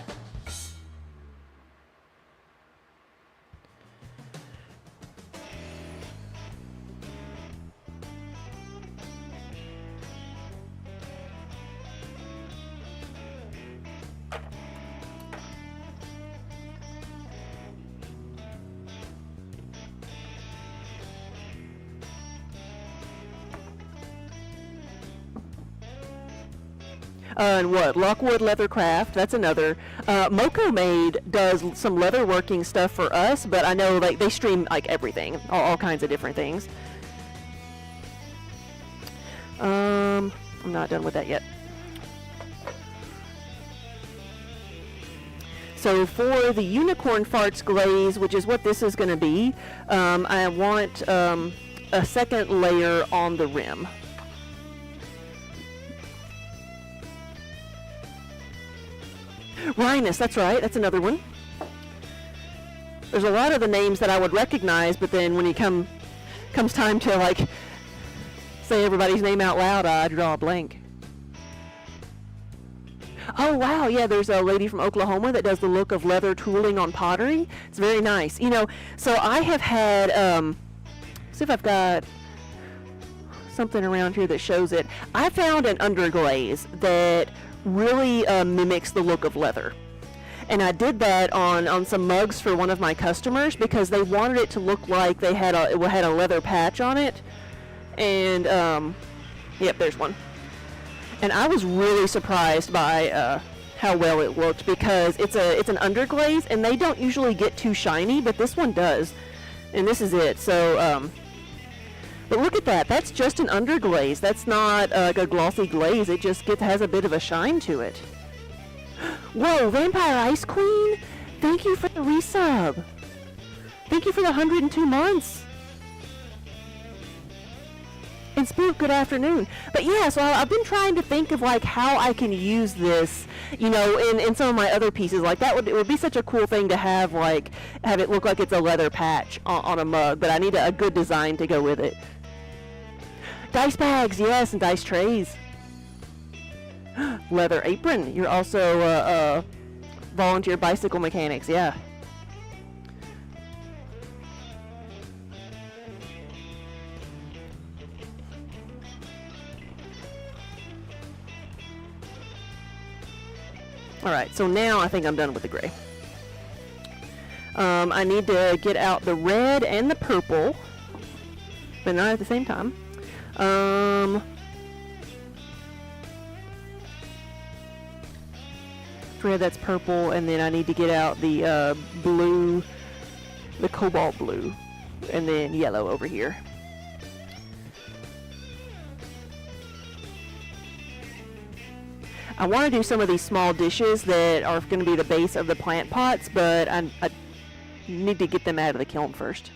And what? Lockwood Leathercraft, that's another. Moco Made does some leatherworking stuff for us, but I know like they stream like everything, all kinds of different things. I'm not done with that yet. So for the Unicorn Farts glaze, which is what this is going to be, I want a second layer on the rim. Rhinus, that's right, that's another one. There's a lot of the names that I would recognize, but then when comes time to like say everybody's name out loud, I draw a blank. Oh wow, yeah, there's a lady from Oklahoma that does the look of leather tooling on pottery. It's very nice. You know, so I have had, see if I've got something around here that shows it. I found an underglaze that really mimics the look of leather. And I did that on some mugs for one of my customers because they wanted it to look like it had a leather patch on it. And, yep, there's one. And I was really surprised by how well it looked because it's an underglaze and they don't usually get too shiny, but this one does. And this is it. So, but look at that. That's just an underglaze. That's not like a glossy glaze. It just has a bit of a shine to it. Whoa, Vampire Ice Queen! Thank you for the resub. Thank you for the 102 months. And Spook, good afternoon. But yeah, so I've been trying to think of like how I can use this, you know, in some of my other pieces. Like it would be such a cool thing to have it look like it's a leather patch on a mug, but I need a good design to go with it. Dice bags, yes, and dice trays. Leather apron. You're also volunteer bicycle mechanics, yeah. Alright, so now I think I'm done with the gray. I need to get out the red and the purple, but not at the same time. Red, that's purple, and then I need to get out the blue, the cobalt blue, and then yellow over here. I want to do some of these small dishes that are going to be the base of the plant pots, but I need to get them out of the kiln first.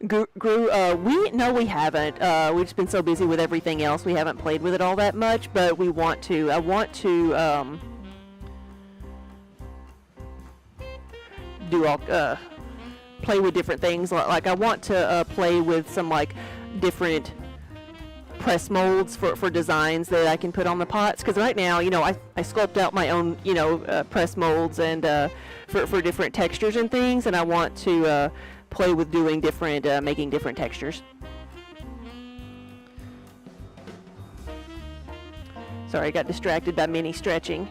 We haven't. We've just been so busy with everything else, we haven't played with it all that much, but we want to. I want to play with different things. Like I want to play with some like different press molds for designs that I can put on the pots, because right now, you know, I sculpt out my own, you know, press molds and for different textures and things, and I want to play with doing different, making different textures. Sorry, I got distracted by mini stretching.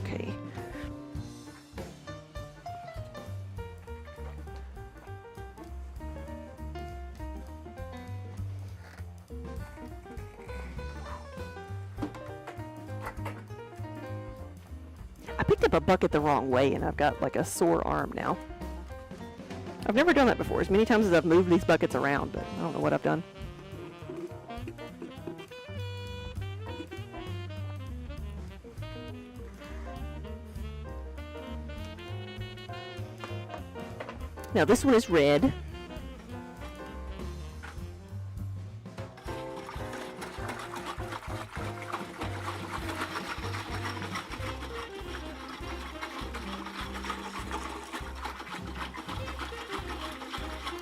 Okay. I picked up a bucket the wrong way and I've got like a sore arm now. I've never done that before, as many times as I've moved these buckets around, but I don't know what I've done. Now this one is red.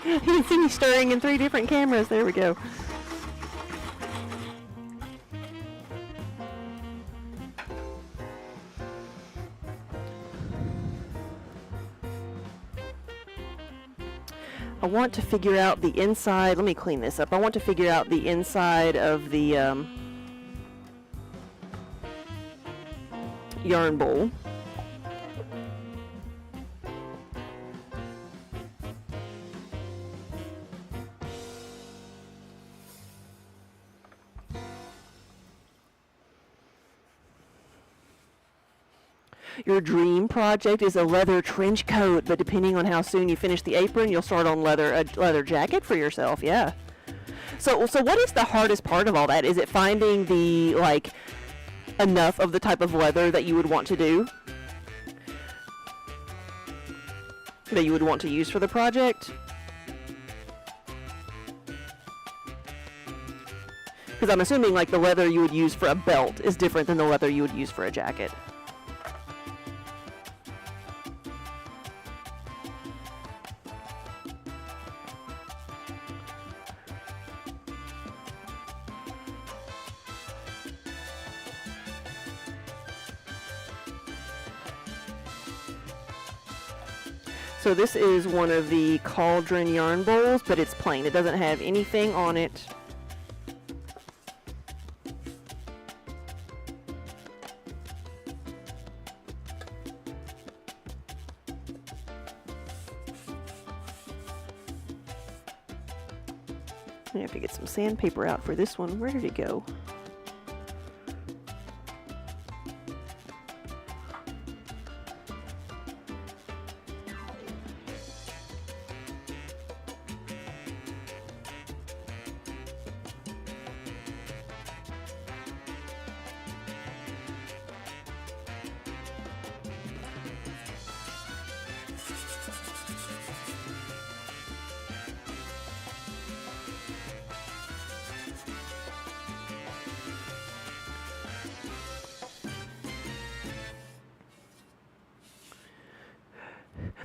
You can see me stirring in 3 different cameras. There we go. I want to figure out the inside. Let me clean this up. I want to figure out the inside of the yarn bowl. Your dream project is a leather trench coat, but depending on how soon you finish the apron, you'll start on a leather jacket for yourself. Yeah. So what is the hardest part of all that? Is it finding the enough of the type of leather that you would want to do, that you would want to use for the project? Because I'm assuming like the leather you would use for a belt is different than the leather you would use for a jacket. So this is one of the cauldron yarn bowls, but it's plain. It doesn't have anything on it. I have to get some sandpaper out for this one. Where did it go?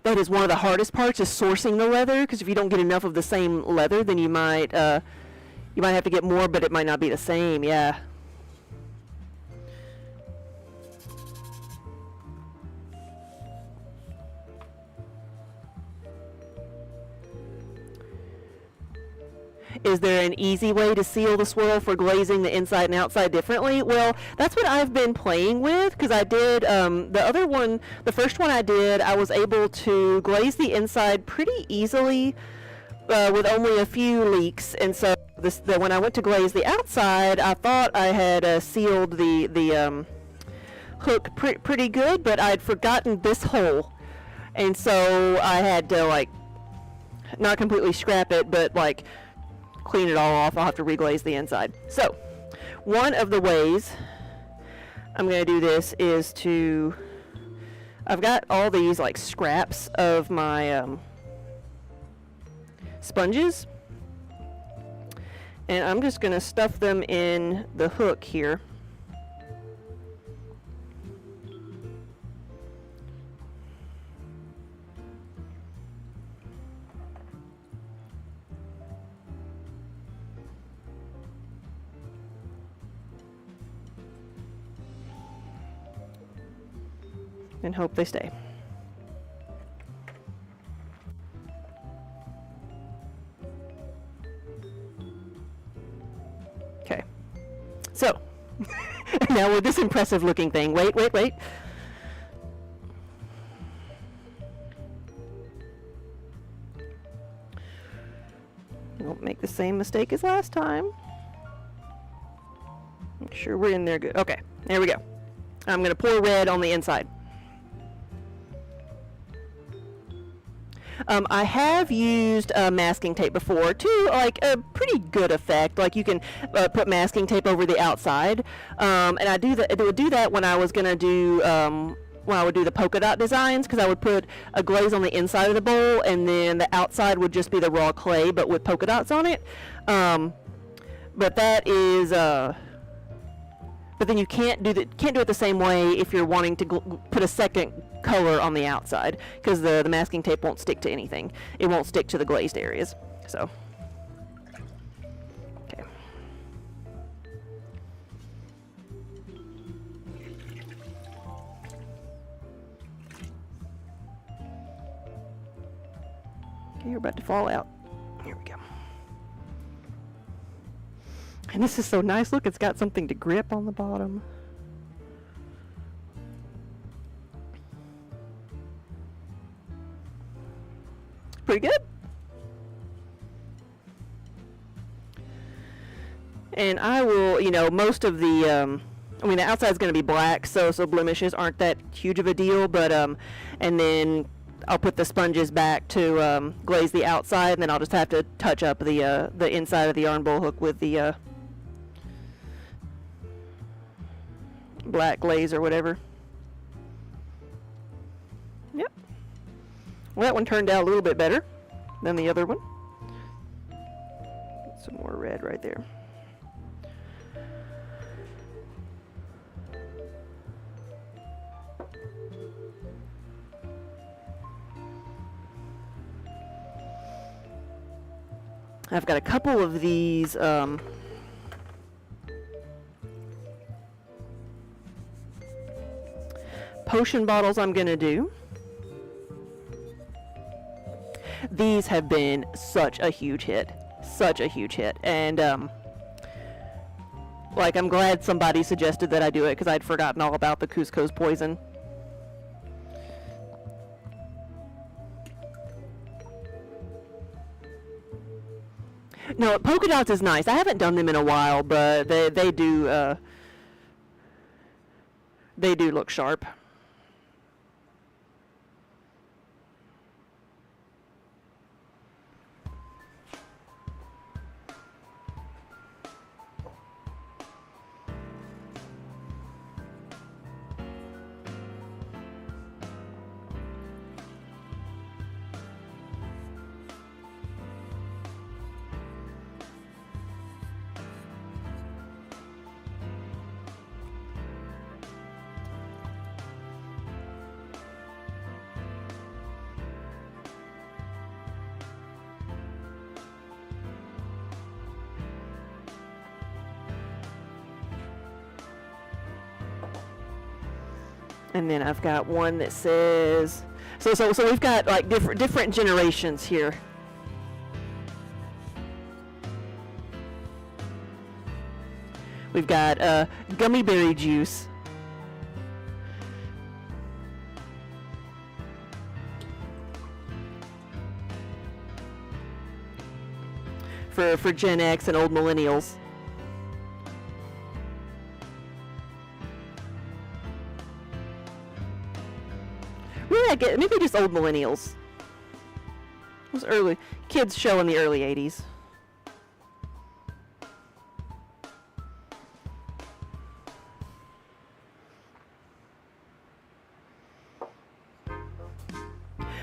That is one of the hardest parts, is sourcing the leather, because if you don't get enough of the same leather, then you might have to get more, but it might not be the same. Yeah. Is there an easy way to seal the swirl for glazing the inside and outside differently? Well, that's what I've been playing with, because I did the other one, the first one I did, I was able to glaze the inside pretty easily with only a few leaks, and so when I went to glaze the outside, I thought I had sealed the hook pretty good, but I'd forgotten this hole, and so I had to not completely scrap it, but clean it all off. I'll have to reglaze the inside. So one of the ways I'm going to do this is I've got all these scraps of my sponges, and I'm just going to stuff them in the hook here. And hope they stay. Okay. So, now with this impressive looking thing, wait. Don't make the same mistake as last time. Make sure we're in there good. Okay, there we go. I'm going to pour red on the inside. I have used masking tape before to like a pretty good effect. Like you can put masking tape over the outside, and I would do that when I was gonna do when I would do the polka dot designs, because I would put a glaze on the inside of the bowl, and then the outside would just be the raw clay, but with polka dots on it. But that is. But then you can't do it the same way if you're wanting to put a second color on the outside, because the masking tape won't stick to anything. It won't stick to the glazed areas. So, okay. Okay, you're about to fall out. Here we go. And this is so nice. Look, it's got something to grip on the bottom. Pretty good. And I will, most of the, the outside's going to be black, so blemishes aren't that huge of a deal, but, and then I'll put the sponges back to glaze the outside, and then I'll just have to touch up the inside of the yarn bowl hook with the black glaze or whatever. Yep. Well, that one turned out a little bit better than the other one. Get some more red right there. I've got a couple of these potion bottles I'm gonna do. These have been such a huge hit, and like, I'm glad somebody suggested that I do it, because I'd forgotten all about the Cusco's poison. No, polka dots is nice. I haven't done them in a while, but they do look sharp. And then I've got one that says, so we've got like different generations here. We've got gummy berry juice. For Gen X and old millennials. Really, I get maybe just old millennials. Those early kids show in the early 80s.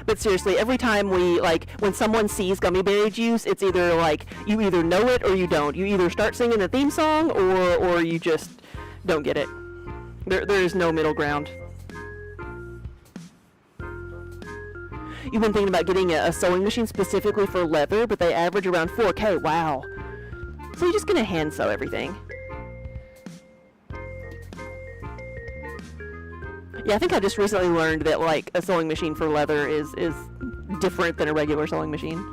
But seriously, every time when someone sees gummy berry juice, it's either like, you either know it or you don't. You either start singing the theme song or you just don't get it. There is no middle ground. You've been thinking about getting a sewing machine specifically for leather, but they average around 4K. Wow. So you're just going to hand sew everything. Yeah, I think I just recently learned that like a sewing machine for leather is different than a regular sewing machine.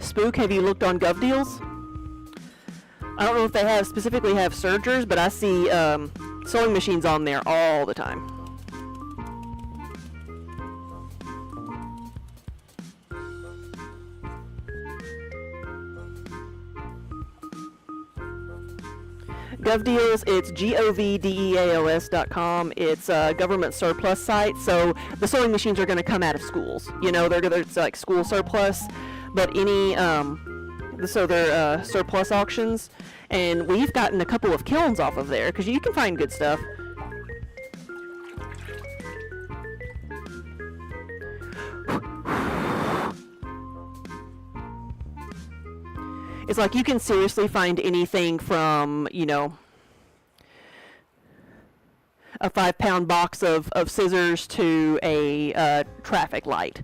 Spook, have you looked on GovDeals? I don't know if they specifically have sergers, but I see sewing machines on there all the time. GovDeals, it's govdeals.com. It's a government surplus site, so the sewing machines are going to come out of schools. You know, it's like school surplus, but any so they're surplus auctions, and we've gotten a couple of kilns off of there because you can find good stuff. It's like you can seriously find anything from, you know, a 5-pound box of scissors to a traffic light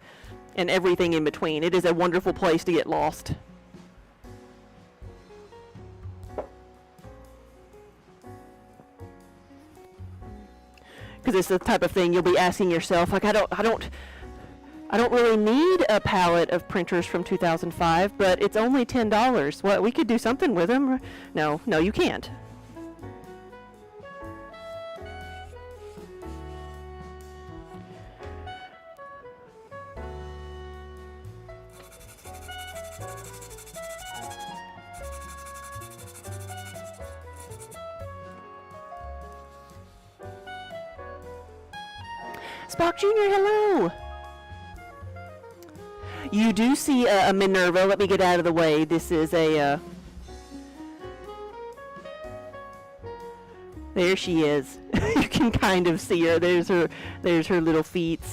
and everything in between. It is a wonderful place to get lost. Because it's the type of thing you'll be asking yourself, like, I don't really need a pallet of printers from 2005, but it's only $10. What, we could do something with them? No, you can't. Spock Jr., hello! You do see a Minerva. Let me get out of the way. This is a... There she is. You can kind of see her. There's her little feet,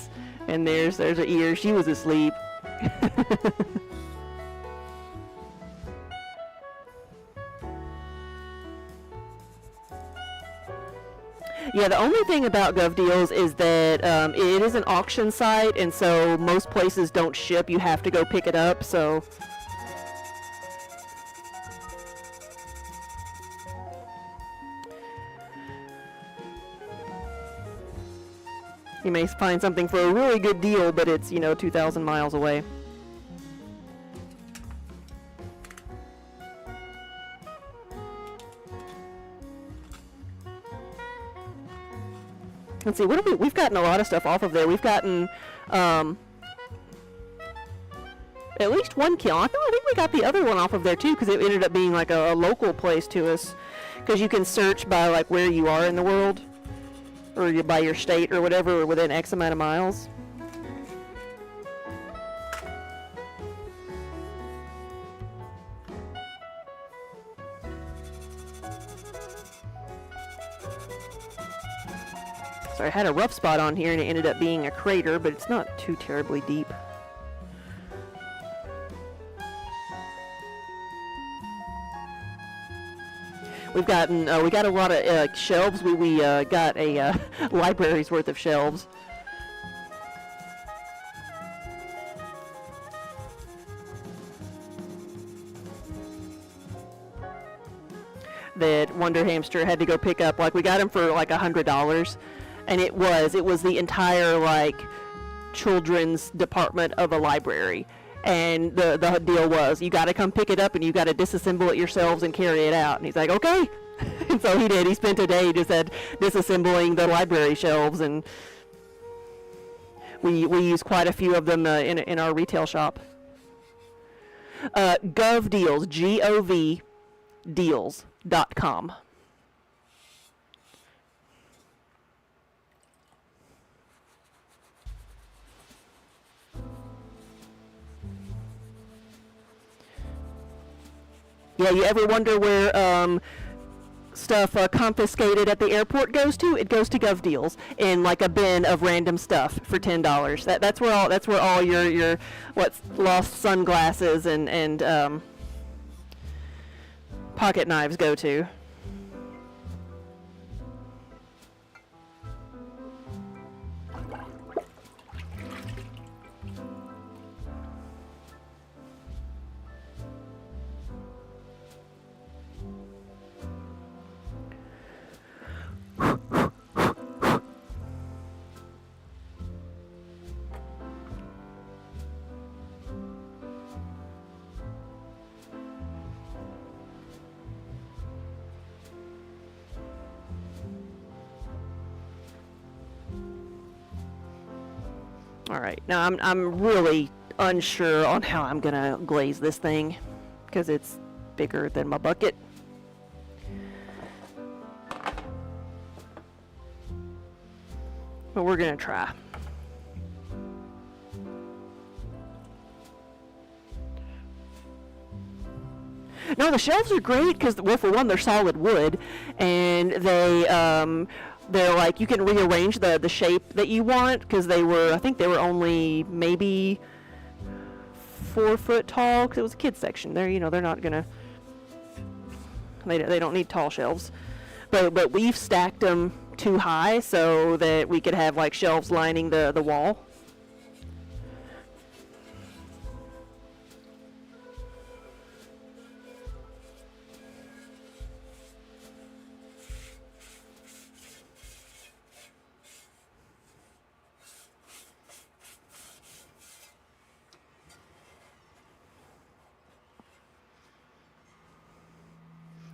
and there's her ears. She was asleep. Yeah, the only thing about GovDeals is that it is an auction site, and so most places don't ship. You have to go pick it up, so... You may find something for a really good deal, but it's, 2,000 miles away. Let's see, we've gotten a lot of stuff off of there. We've gotten, at least one kiln. I think we got the other one off of there too, because it ended up being like a local place to us. Because you can search by like where you are in the world, or by your state or whatever, within X amount of miles. I had a rough spot on here and it ended up being a crater, but it's not too terribly deep. We got a lot of shelves. We got a library's worth of shelves. That Wonder Hamster had to go pick up. Like, we got them for like $100. And it was the entire, like, children's department of a library. And the deal was, you got to come pick it up and you got to disassemble it yourselves and carry it out. And he's like, okay. And so he did. He spent a day just disassembling the library shelves. And we use quite a few of them in our retail shop. GovDeals, G-O-V, deals.com. Yeah, you ever wonder where stuff confiscated at the airport goes to? It goes to GovDeals in like a bin of random stuff for $10. That's where all your what's lost sunglasses and pocket knives go to. All right, now I'm really unsure on how I'm gonna glaze this thing because it's bigger than my bucket. But we're gonna try. No, the shelves are great because, well, for one, they're solid wood, and they're like, you can rearrange the shape that you want because I think they were only maybe 4 foot tall because it was a kids section. They're not gonna, they don't need tall shelves, but we've stacked them too high so that we could have like shelves lining the wall.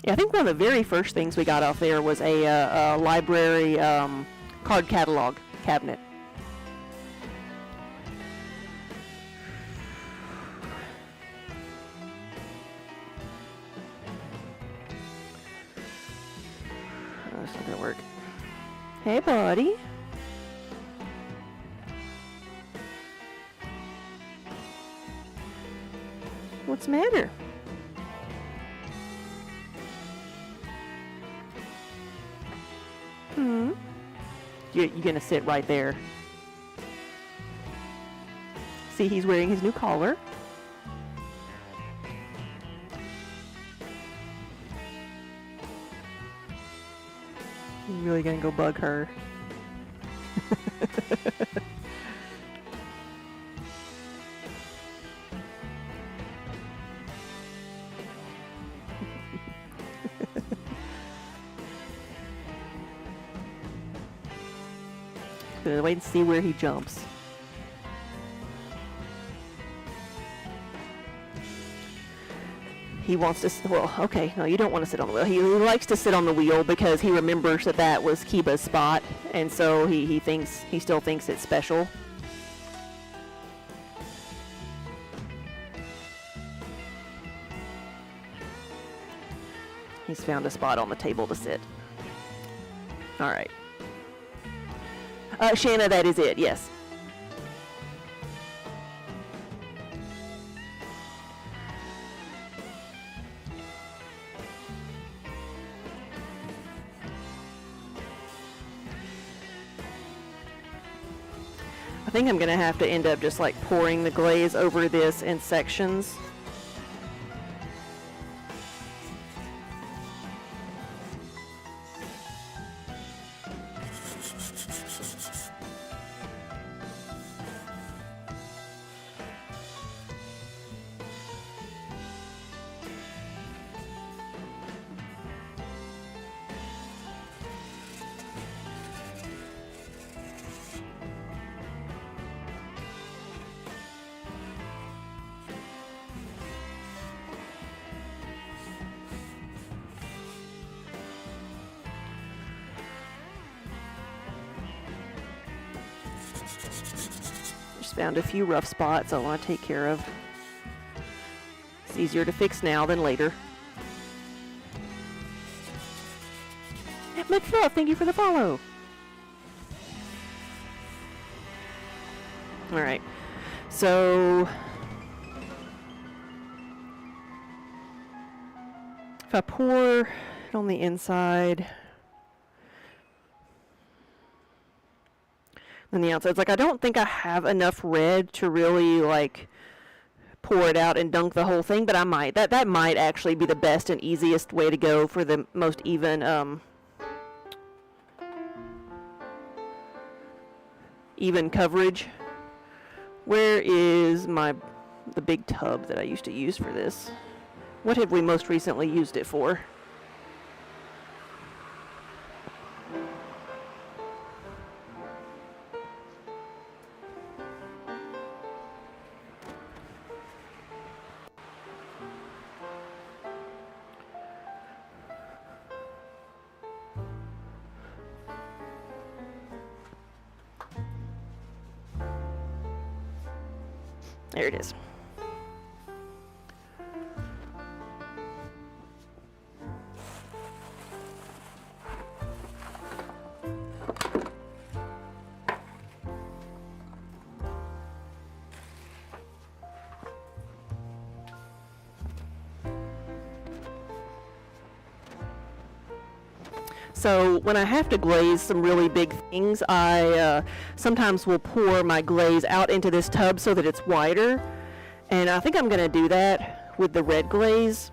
Yeah, I think one of the very first things we got off there was a library card catalog cabinet. Oh, that's not gonna work. Hey, buddy. What's the matter? You're gonna sit right there. See, he's wearing his new collar. You really gonna go bug her? Gonna wait and see where he jumps. He wants to, well, okay, no, you don't want to sit on the wheel. He likes to sit on the wheel because he remembers that was Kiba's spot, and so he still thinks it's special. He's found a spot on the table to sit. All right. Shanna, that is it, yes. I think I'm going to have to end up just like pouring the glaze over this in sections. Just found a few rough spots I want to take care of. It's easier to fix now than later. McFluff, thank you for the follow. All right, so if I pour it on the inside, then the outside, it's like I don't think I have enough red to really like pour it out and dunk the whole thing, but I might. That might actually be the best and easiest way to go for the most even coverage. Where is the big tub that I used to use for this? What have we most recently used it for? There it is. So when I have to glaze some really big things, I sometimes will pour my glaze out into this tub so that it's wider. And I think I'm going to do that with the red glaze.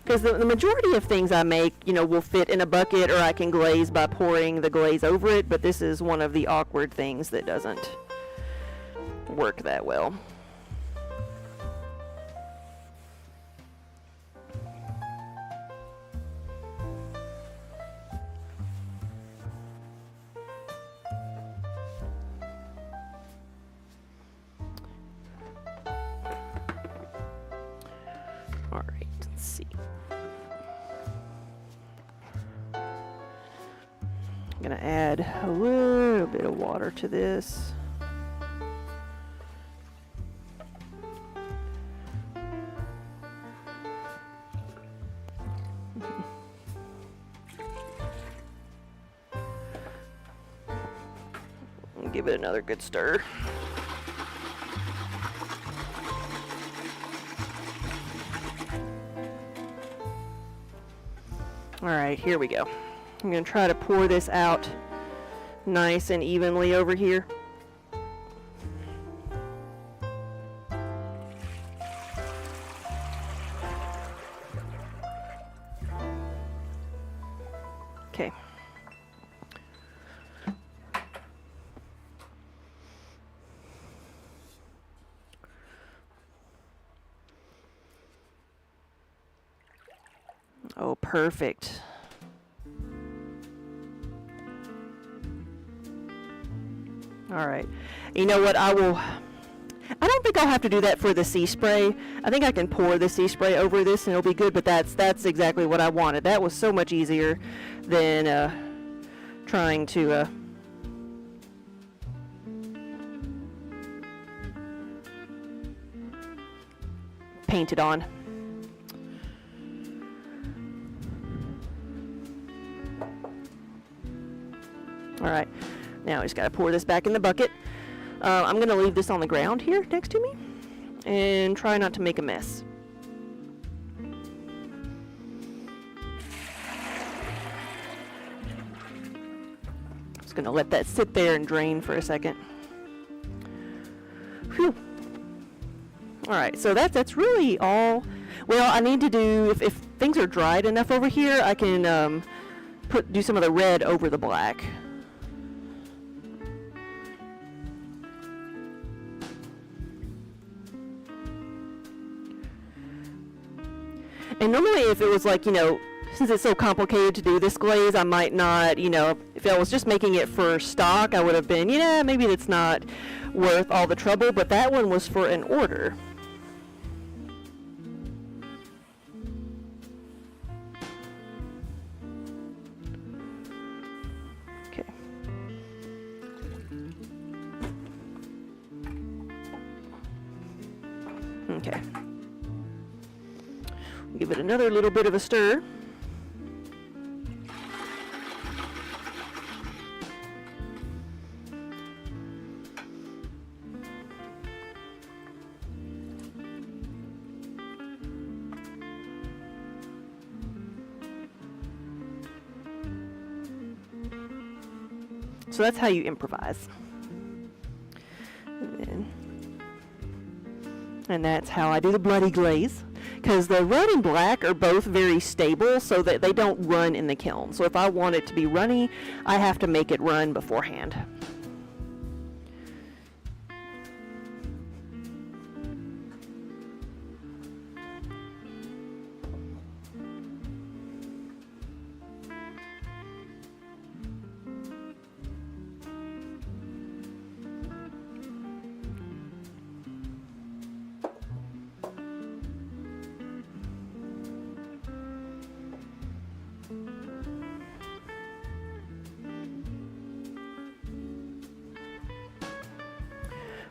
Because the majority of things I make, you know, will fit in a bucket, or I can glaze by pouring the glaze over it, but this is one of the awkward things that doesn't work that well. All right, let's see. I'm gonna add a little bit of water to this. Give it another good stir. All right, here we go. I'm going to try to pour this out nice and evenly over here. Okay. Oh, perfect. All right. You know what? I don't think I'll have to do that for the sea spray. I think I can pour the sea spray over this and it'll be good, but that's exactly what I wanted. That was so much easier than trying to paint it on. All right, now I just got to pour this back in the bucket. I'm going to leave this on the ground here next to me and try not to make a mess. Just going to let that sit there and drain for a second. Phew. All right, so that's really all. Well, I need to do, if things are dried enough over here, I can do some of the red over the black. And normally if it was like, you know, since it's so complicated to do this glaze, I might not, you know, if I was just making it for stock, I would have been, yeah, maybe it's not worth all the trouble, but that one was for an order. Okay. Okay. Give it another little bit of a stir. So that's how you improvise. And that's how I do the bloody glaze. Because the red and black are both very stable so that they don't run in the kiln. So if I want it to be runny, I have to make it run beforehand.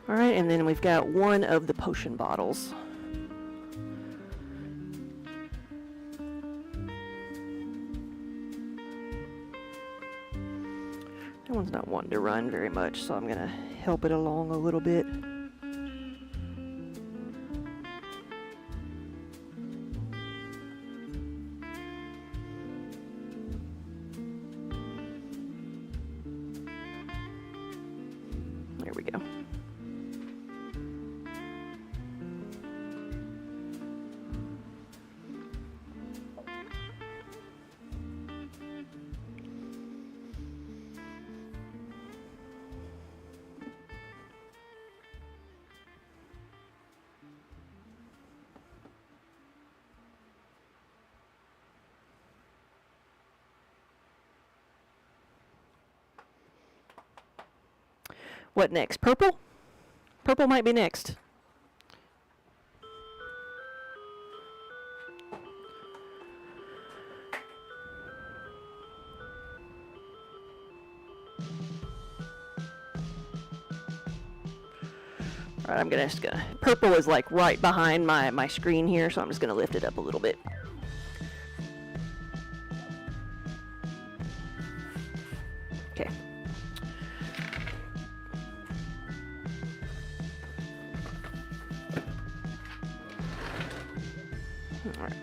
All right, and then we've got one of the potion bottles. That one's not wanting to run very much, so I'm gonna help it along a little bit. There we go. What next? Purple? Purple might be next. Alright, I'm just gonna, purple is like right behind my screen here, so I'm just gonna lift it up a little bit. Okay. Alright.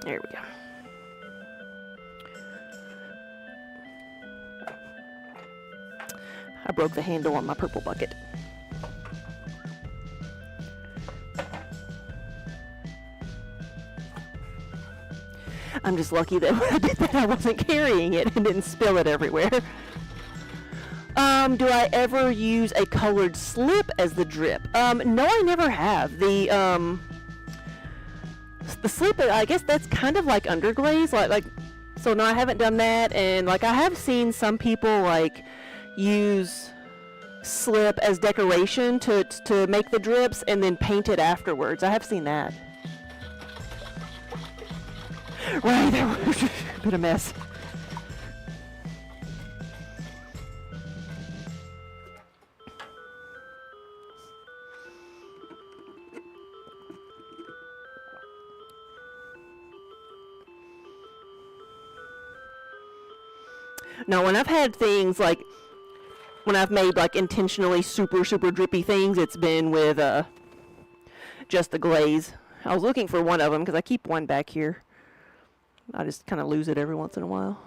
There we go. I broke the handle on my purple bucket. I'm just lucky that when I did that I wasn't carrying it and didn't spill it everywhere. Do I ever use a colored slip as the drip? No, I never have. The slip, I guess that's kind of like underglaze, like so no, I haven't done that. And like I have seen some people like use slip as decoration to make the drips and then paint it afterwards. I have seen that. Right, that was a bit of a mess. Now, when I've had things like, when I've made like intentionally super drippy things, it's been with just the glaze. I was looking for one of them because I keep one back here. I just kind of lose it every once in a while.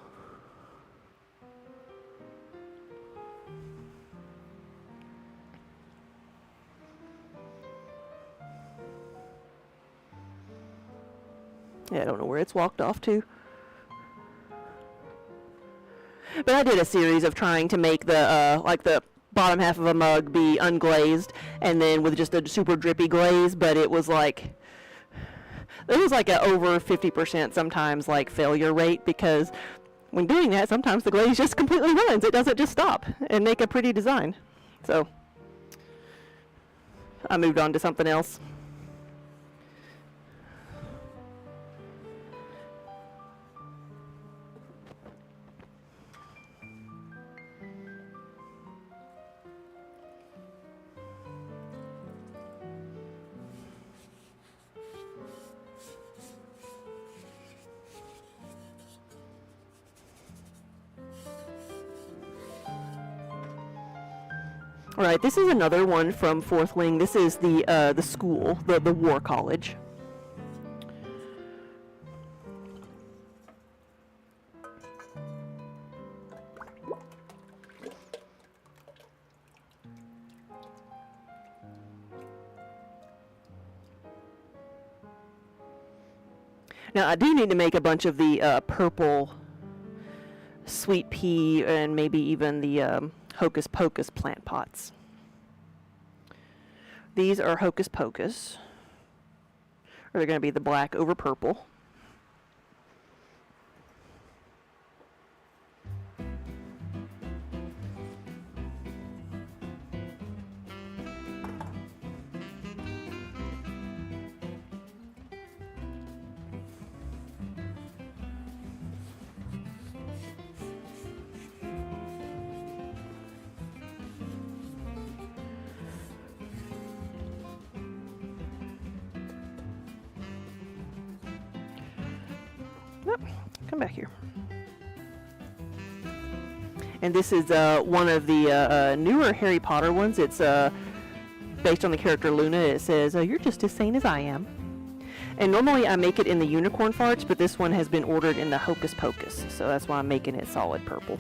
Yeah, I don't know where it's walked off to. But I did a series of trying to make the like the bottom half of a mug be unglazed, and then with just a super drippy glaze. But it was like a over 50% sometimes like failure rate, because when doing that, sometimes the glaze just completely runs. It doesn't just stop and make a pretty design. So I moved on to something else. All right, this is another one from Fourth Wing. This is the school, the War College. Now, I do need to make a bunch of the purple sweet pea and maybe even the Hocus Pocus plant pots. These are Hocus Pocus, or they're going to be the black over purple. come back here. And this is one of the newer Harry Potter ones. It's based on the character Luna. It says, "You're just as sane as I am." And normally I make it in the unicorn farts, but this one has been ordered in the Hocus Pocus, so that's why I'm making it solid purple.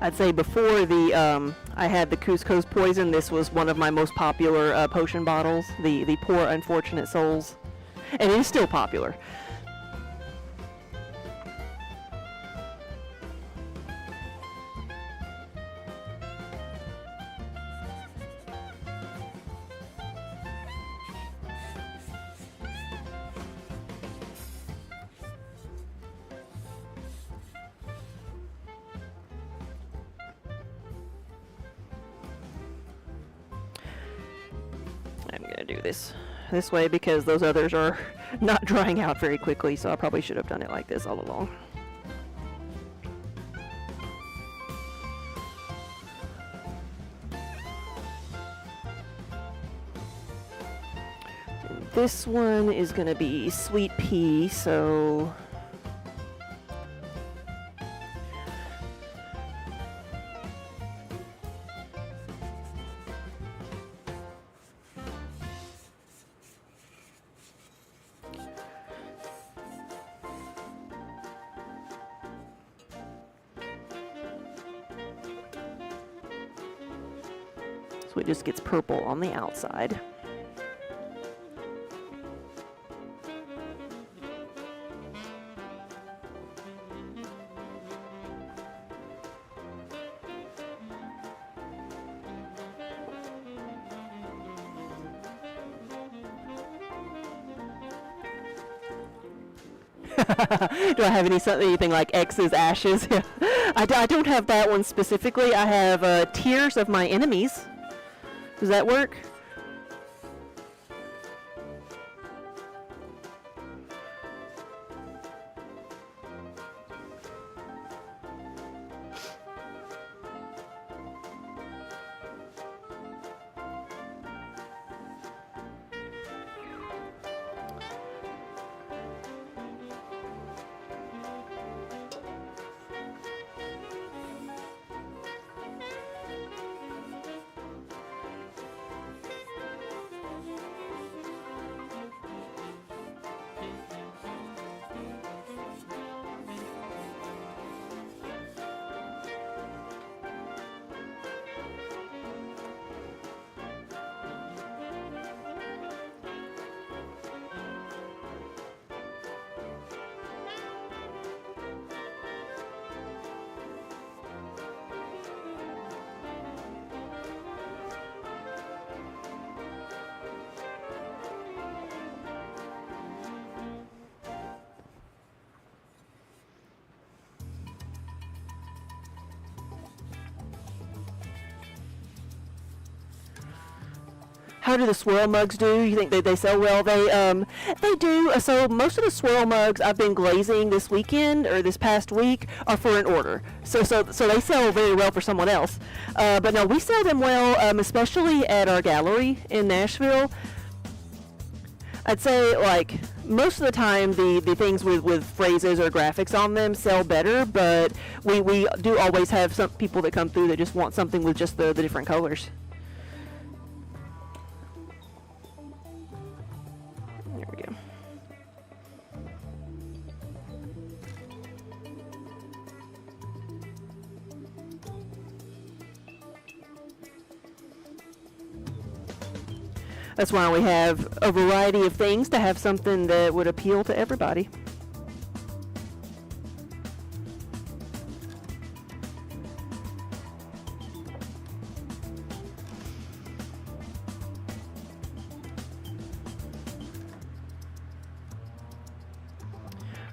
I'd say before the I had the Cusco's Poison, this was one of my most popular potion bottles, the Poor Unfortunate Souls. And it is still popular. I'm gonna do this way because those others are not drying out very quickly, so I probably should have done it like this all along. And this one is gonna be sweet pea, so so it just gets purple on the outside. Do I have anything like X's Ashes? I don't have that one specifically. I have Tears of My Enemies. Does that work? How do the swirl mugs do? You think they sell well? They do. So most of the swirl mugs I've been glazing this weekend or this past week are for an order. So they sell very well for someone else. But no, we sell them well, especially at our gallery in Nashville. I'd say like most of the time the things with phrases or graphics on them sell better, but we do always have some people that come through that just want something with just the different colors. There we go. That's why we have a variety of things to have something that would appeal to everybody.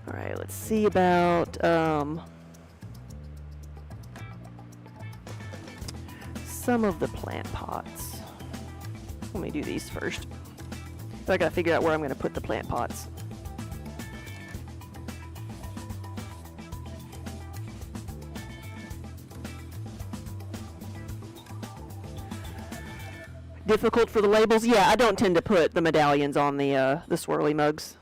All right, let's see about some of the plant pots. Let me do these first. So I gotta figure out where I'm gonna put the plant pots. Difficult for the labels? Yeah, I don't tend to put the medallions on the swirly mugs.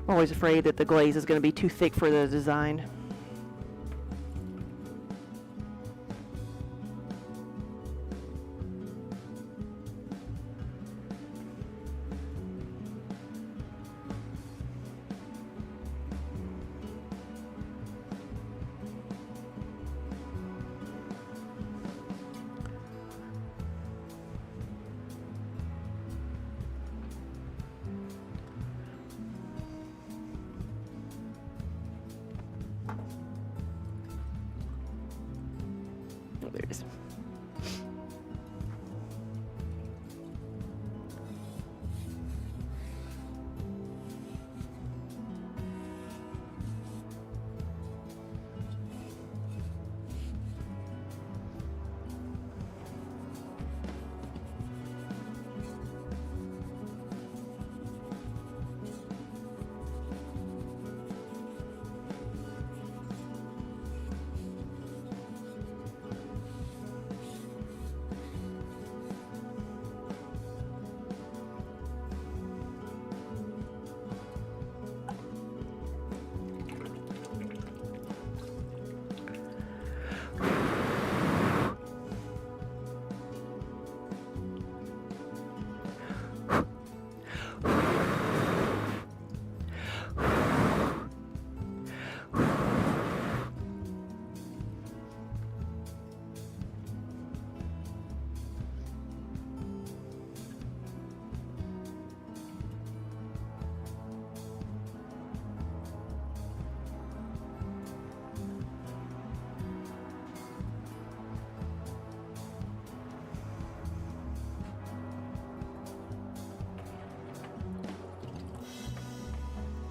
I'm always afraid that the glaze is going to be too thick for the design. Oh, there it is.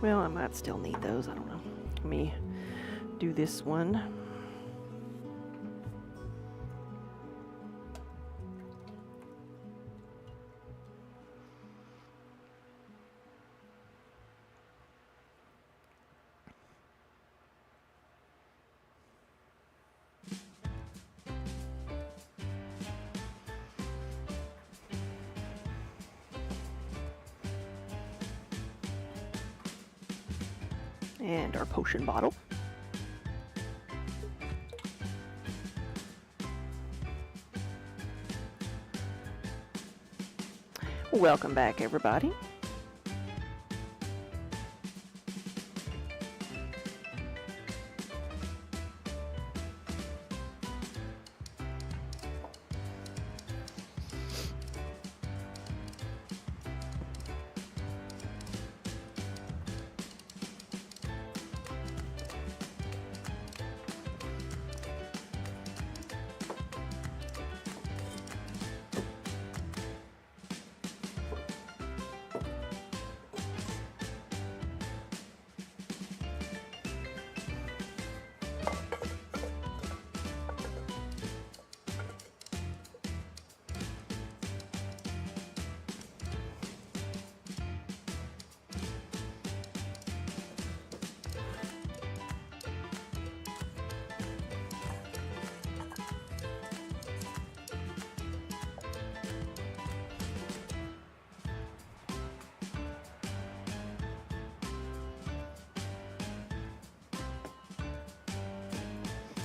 Well, I might still need those. I don't know. Let me do this one. And our potion bottle. Welcome back, everybody.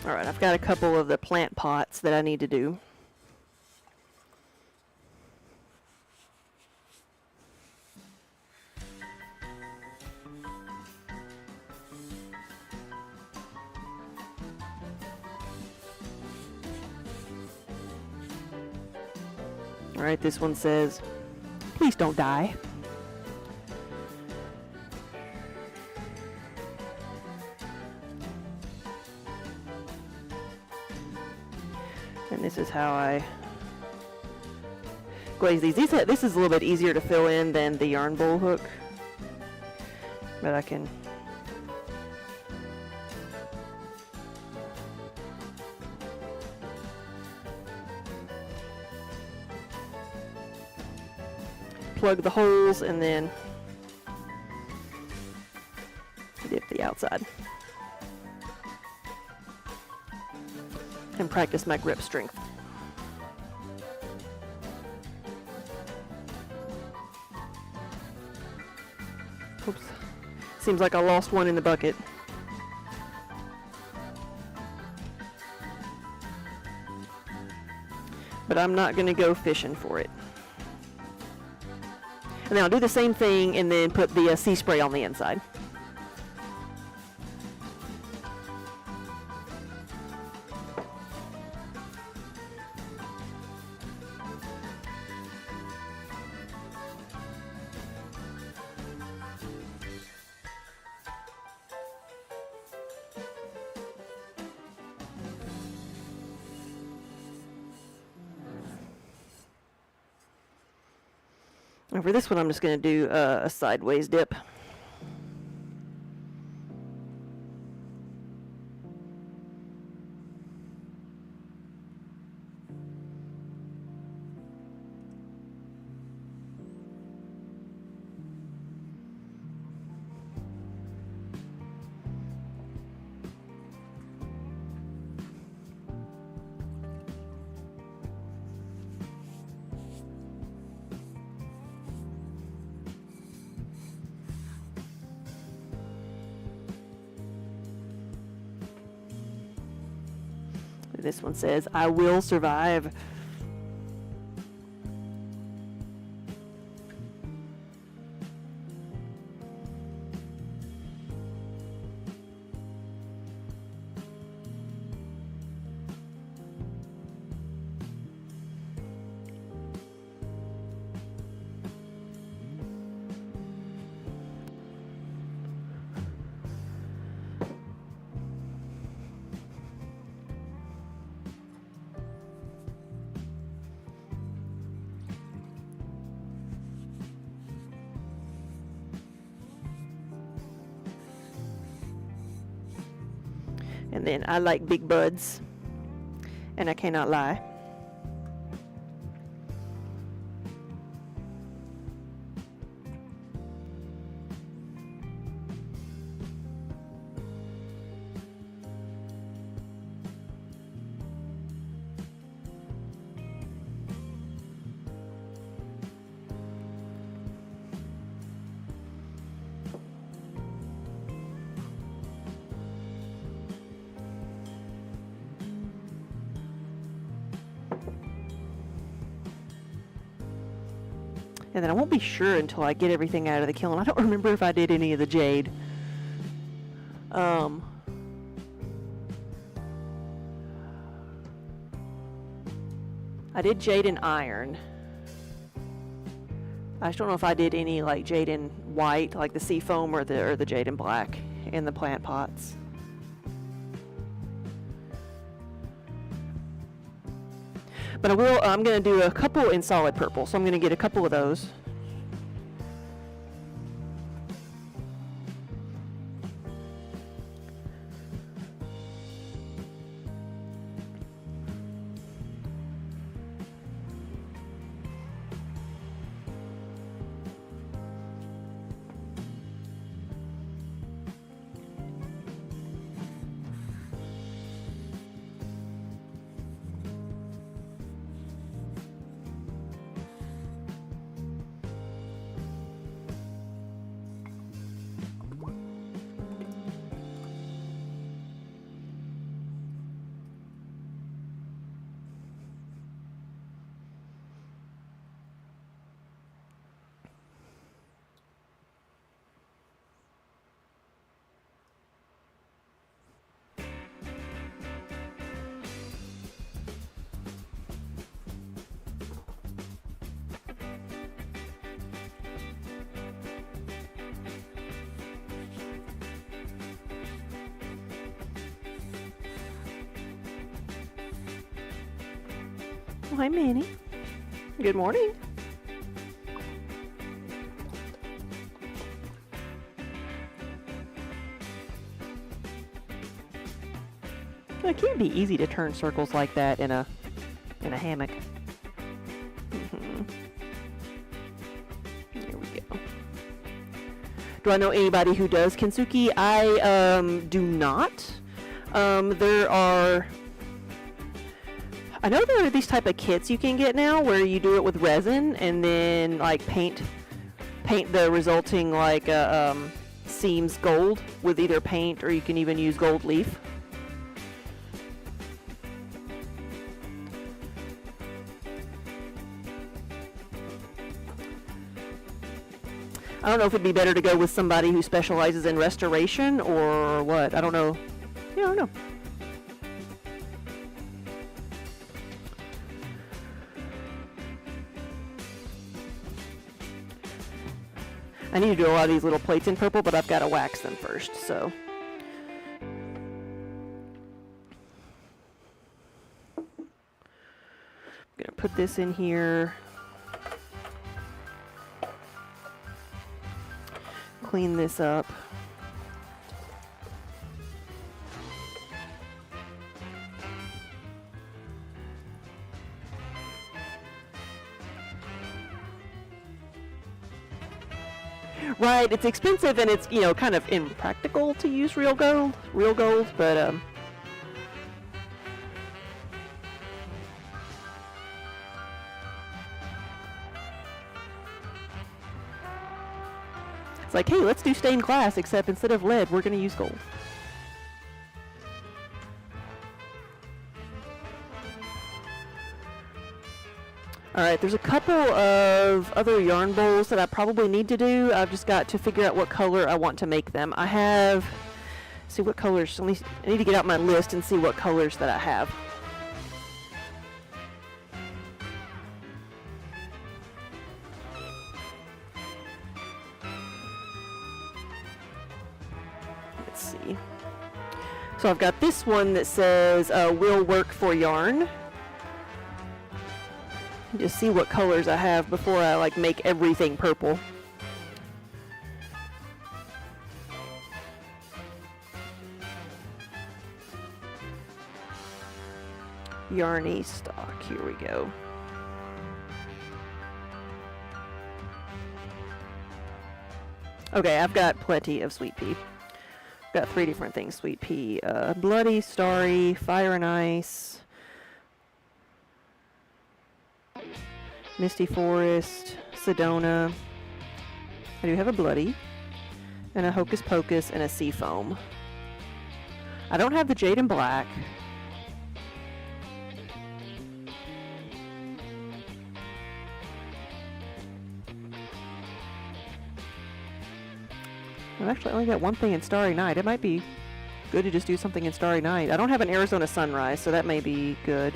Alright, I've got a couple of the plant pots that I need to do. Alright, this one says, please don't die. And this is how I glaze these. This is a little bit easier to fill in than the yarn bowl hook, but I can plug the holes and then dip the outside. And practice my grip strength. Oops. Seems like I lost one in the bucket. But I'm not going to go fishing for it. And then I'll do the same thing and then put the sea spray on the inside. And for this one, I'm just going to do a sideways dip. This one says, I will survive. And then I like big buds, and I cannot lie. And then I won't be sure until I get everything out of the kiln. I don't remember if I did any of the jade. I did jade and iron. I just don't know if I did any like jade and white, like the sea foam, or the jade and black in the plant pots. But I'm going to do a couple in solid purple, so I'm going to get a couple of those. Oh, hi, Manny. Good morning. It can't be easy to turn circles like that in a hammock. There we go. Do I know anybody who does kintsugi? I do not. I know there are these type of kits you can get now where you do it with resin and then like paint the resulting like seams gold with either paint, or you can even use gold leaf. I don't know if it'd be better to go with somebody who specializes in restoration or what. I don't know. Yeah, I don't know. I need to do a lot of these little plates in purple, but I've got to wax them first, so. I'm going to put this in here. Clean this up. Right, it's expensive and it's, you know, kind of impractical to use real gold, but it's like, hey, let's do stained glass, except instead of lead, we're going to use gold. Alright, there's a couple of other yarn bowls that I probably need to do. I've just got to figure out what color I want to make them. I have, see what colors, I need to get out my list and see what colors that I have. Let's see. So I've got this one that says, will work for yarn. Just see what colors I have before I like make everything purple. Yarny stock, here we go. Okay, I've got plenty of sweet pea. I've got 3 different things, sweet pea. Bloody, starry, fire and ice, Misty Forest, Sedona. I do have a bloody, and a hocus pocus, and a sea foam. I don't have the jade and black. I've actually only got one thing in Starry Night. It might be good to just do something in Starry Night. I don't have an Arizona Sunrise, so that may be good.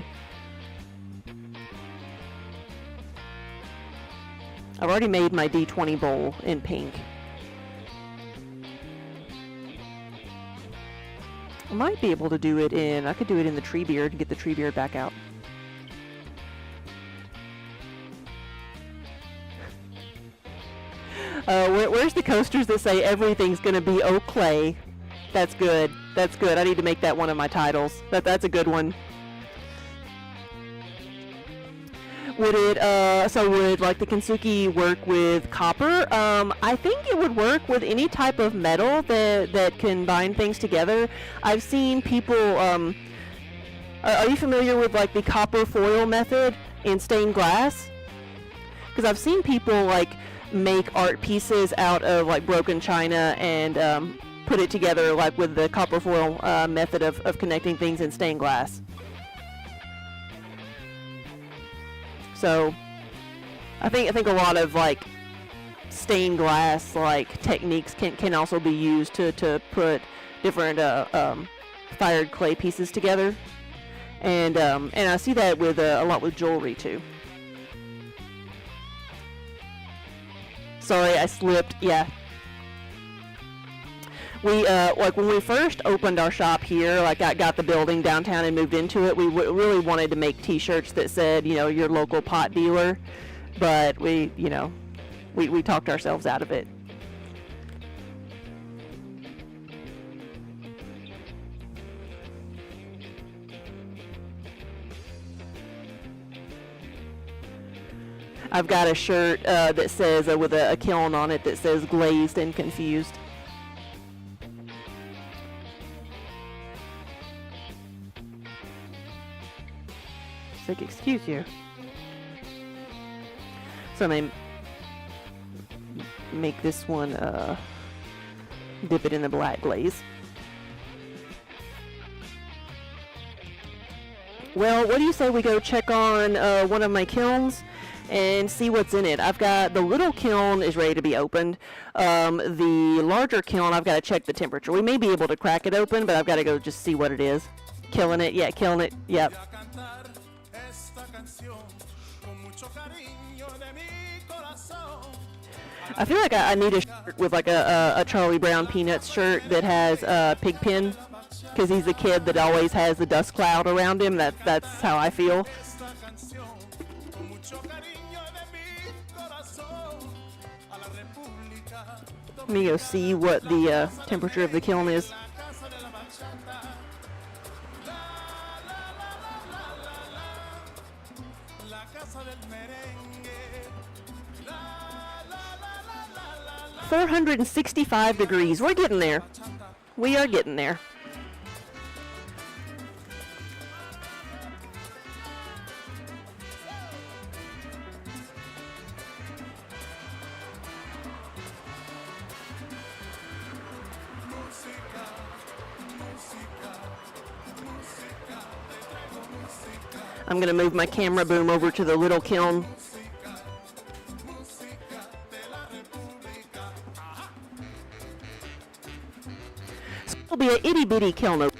I've already made my D20 bowl in pink. I might be able to do it in, I could do it in the tree beard and get the tree beard back out. Where's the coasters that say everything's gonna be oak clay? That's good. That's good. I need to make that one of my titles. That's a good one. Would it, so would like the Kensuke work with copper? I think it would work with any type of metal that can bind things together. I've seen people, are you familiar with like the copper foil method in stained glass? Because I've seen people like make art pieces out of like broken china and put it together like with the copper foil method of connecting things in stained glass. So I think a lot of like stained glass like techniques can also be used to put different fired clay pieces together, and I see that with a lot with jewelry too. Sorry, I slipped. Yeah. We like when we first opened our shop here, like I got the building downtown and moved into it, we really wanted to make t-shirts that said, you know, your local pot dealer, but we, you know, we talked ourselves out of it. I've got a shirt that says, with a kiln on it that says glazed and confused. It's like, excuse you. So I may make this one, dip it in the black glaze. Well, what do you say we go check on one of my kilns and see what's in it? I've got the little kiln is ready to be opened. The larger kiln, I've got to check the temperature. We may be able to crack it open, but I've got to go just see what it is. Killing it, yeah, killing it, yep. I feel like I need a shirt with like a Charlie Brown Peanuts shirt that has pig pen, because he's a kid that always has the dust cloud around him. That's how I feel. Let me go see what the temperature of the kiln is. – 465 degrees. We're getting there. We are getting there. I'm going to move my camera boom over to the little kiln. So it'll be an itty bitty kiln open.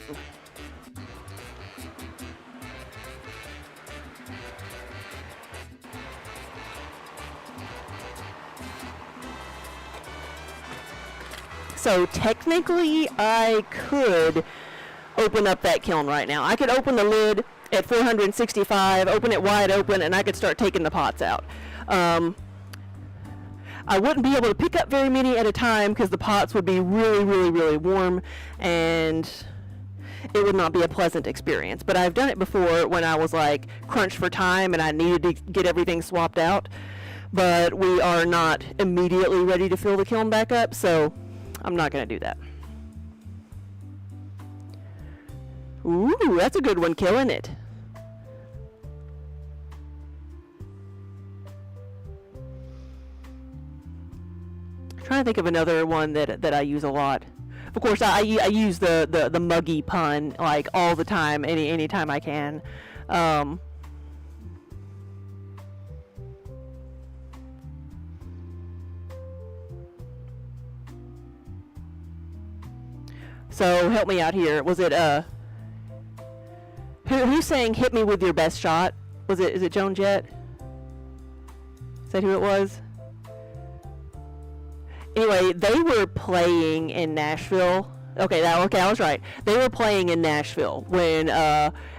So technically I could open up that kiln right now. I could open the lid at 465, open it wide open, and I could start taking the pots out. I wouldn't be able to pick up very many at a time because the pots would be really, really, really warm, and it would not be a pleasant experience. But I've done it before when I was like crunched for time and I needed to get everything swapped out. But we are not immediately ready to fill the kiln back up, so I'm not going to do that. Ooh, that's a good one, killing it. Trying to think of another one that I use a lot. Of course, I use the muggy pun like all the time, anytime I can. So help me out here. Was it who's saying hit me with your best shot? Is it Joan Jett? Is that who it was? Anyway, they were playing in Nashville. Okay, I was right. They were playing in Nashville when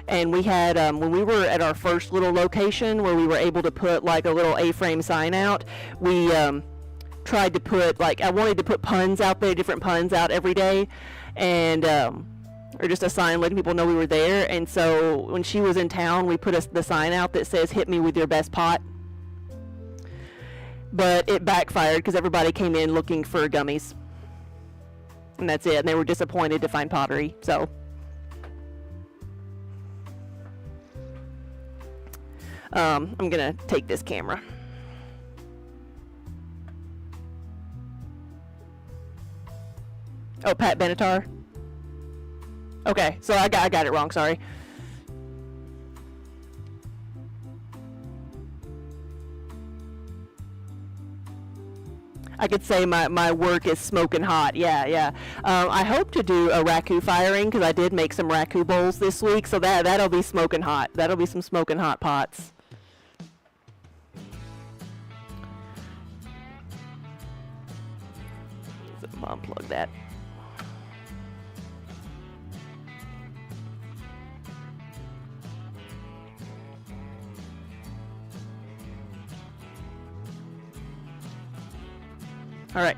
and we had when we were at our first little location where we were able to put like a little A-frame sign out. We tried to put I wanted to put puns out there, different puns out every day, and or just a sign letting people know we were there. And so when she was in town, we put the sign out that says "Hit me with your best pot." But it backfired because everybody came in looking for gummies. And that's it. And they were disappointed to find pottery. So I'm going to take this camera. Oh, Pat Benatar. Okay, so I got it wrong. Sorry. I could say my work is smoking hot. Yeah. I hope to do a raku firing because I did make some raku bowls this week, so that'll be smoking hot. That'll be some smoking hot pots. Unplug that. All right,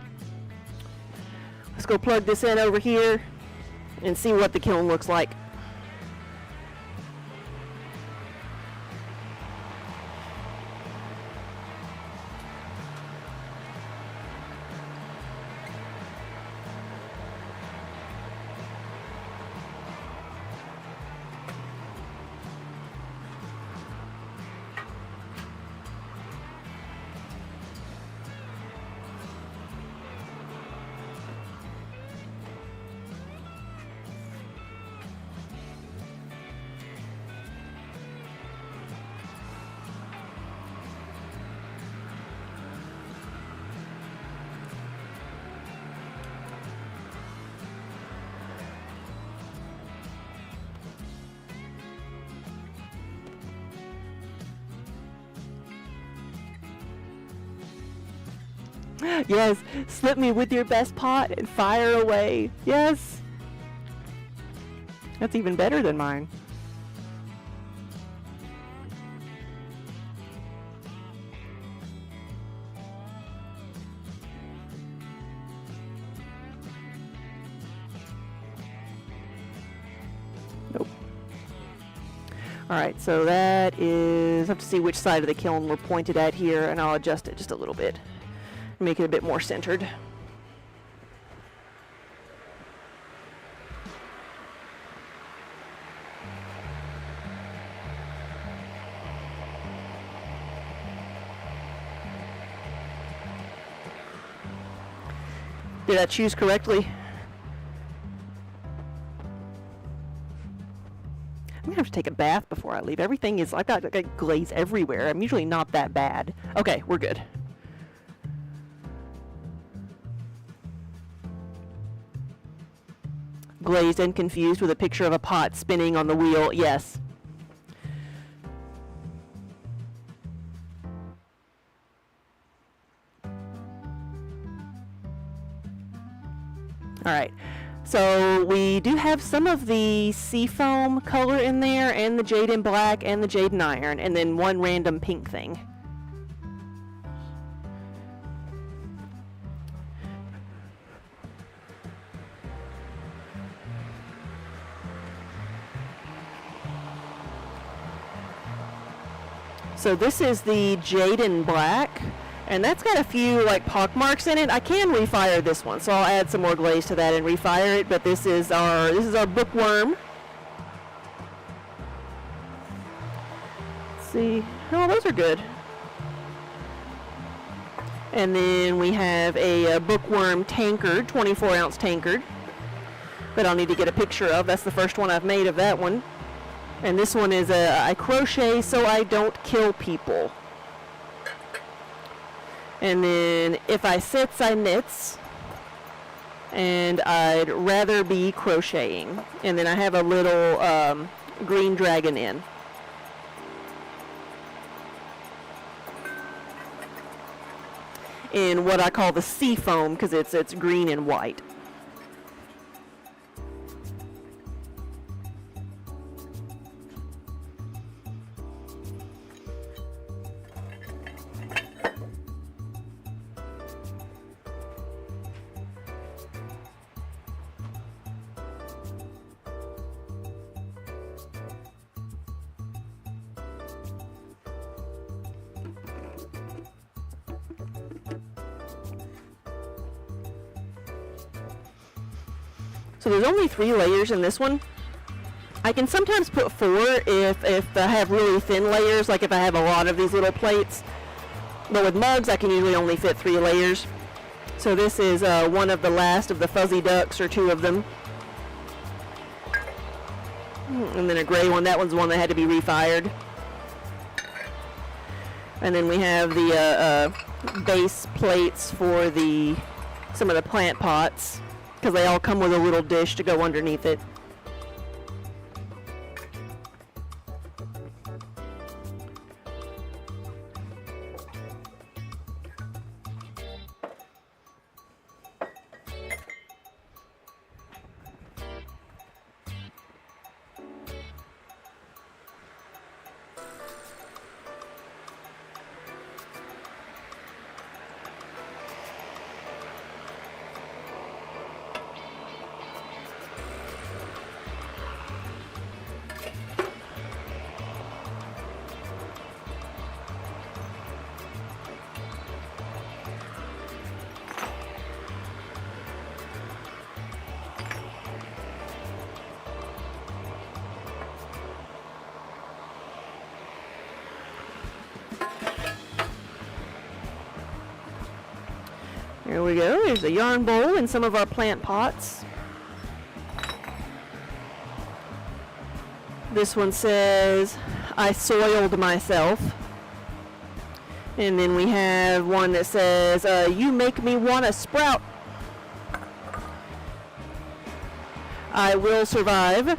let's go plug this in over here and see what the kiln looks like. Yes, slip me with your best pot and fire away. Yes. That's even better than mine. Nope. All right, so that is, I have to see which side of the kiln we're pointed at here, and I'll adjust it just a little bit. Make it a bit more centered. Did I choose correctly? I'm gonna have to take a bath before I leave. Everything is, I've got glaze everywhere. I'm usually not that bad. Okay, we're good. Glazed and confused with a picture of a pot spinning on the wheel. Yes. All right. So we do have some of the seafoam color in there, and the jade in black, and the jade in iron, and then one random pink thing. So this is the jade in black, and that's got a few like pock marks in it. I can refire this one, so I'll add some more glaze to that and refire it. But this is our bookworm. Let's see. Oh, those are good. And then we have a bookworm tankard, 24-ounce tankard, that I'll need to get a picture of. That's the first one I've made of that one. And this one is I crochet so I don't kill people. And then if I sits, I knits. and I'd rather be crocheting. And then I have a little green dragon in. In what I call the sea foam, because it's green and white. So there's only 3 layers in this one. I can sometimes put 4 if I have really thin layers, like if I have a lot of these little plates. But with mugs, I can usually only fit 3 layers. So this is one of the last of the fuzzy ducks, or 2 of them. And then a gray one. That one's the one that had to be refired. And then we have the base plates for some of the plant pots, because they all come with a little dish to go underneath it. There we go. There's a yarn bowl and some of our plant pots. This one says, I soiled myself. And then we have one that says, you make me want to sprout. I will survive. And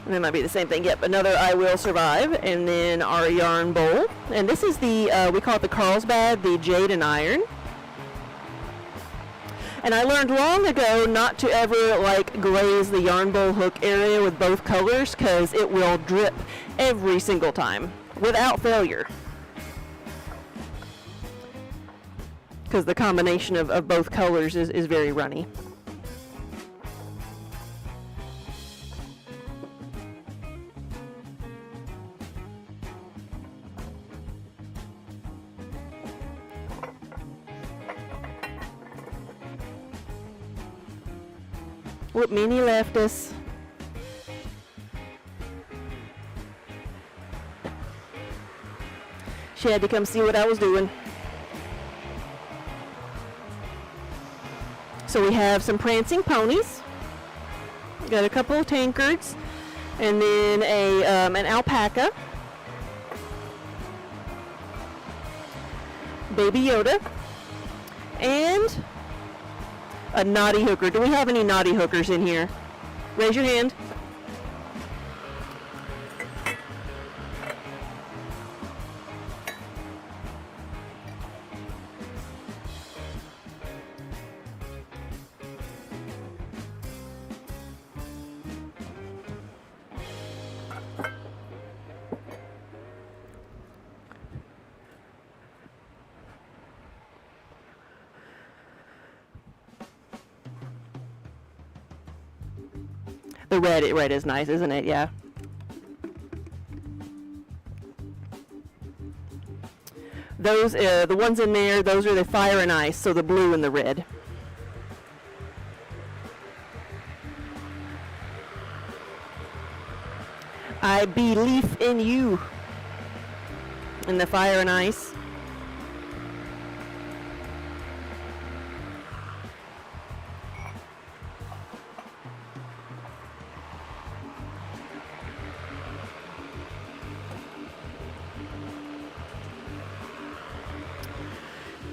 that might be the same thing. Yep, another I will survive. And then our yarn bowl. And this is the, we call it the Carlsbad, the jade and iron. And I learned long ago not to ever glaze the yarn bowl hook area with both colors, because it will drip every single time without failure. Because the combination of both colors is very runny. Whoop, Minnie left us. She had to come see what I was doing. So we have some prancing ponies. Got a couple of tankards, and then an alpaca, Baby Yoda, and a naughty hooker. Do we have any naughty hookers in here? Raise your hand. The red is nice, isn't it? Yeah. Those, the ones in there, those are the fire and ice, so the blue and the red. I believe in you. In the fire and ice.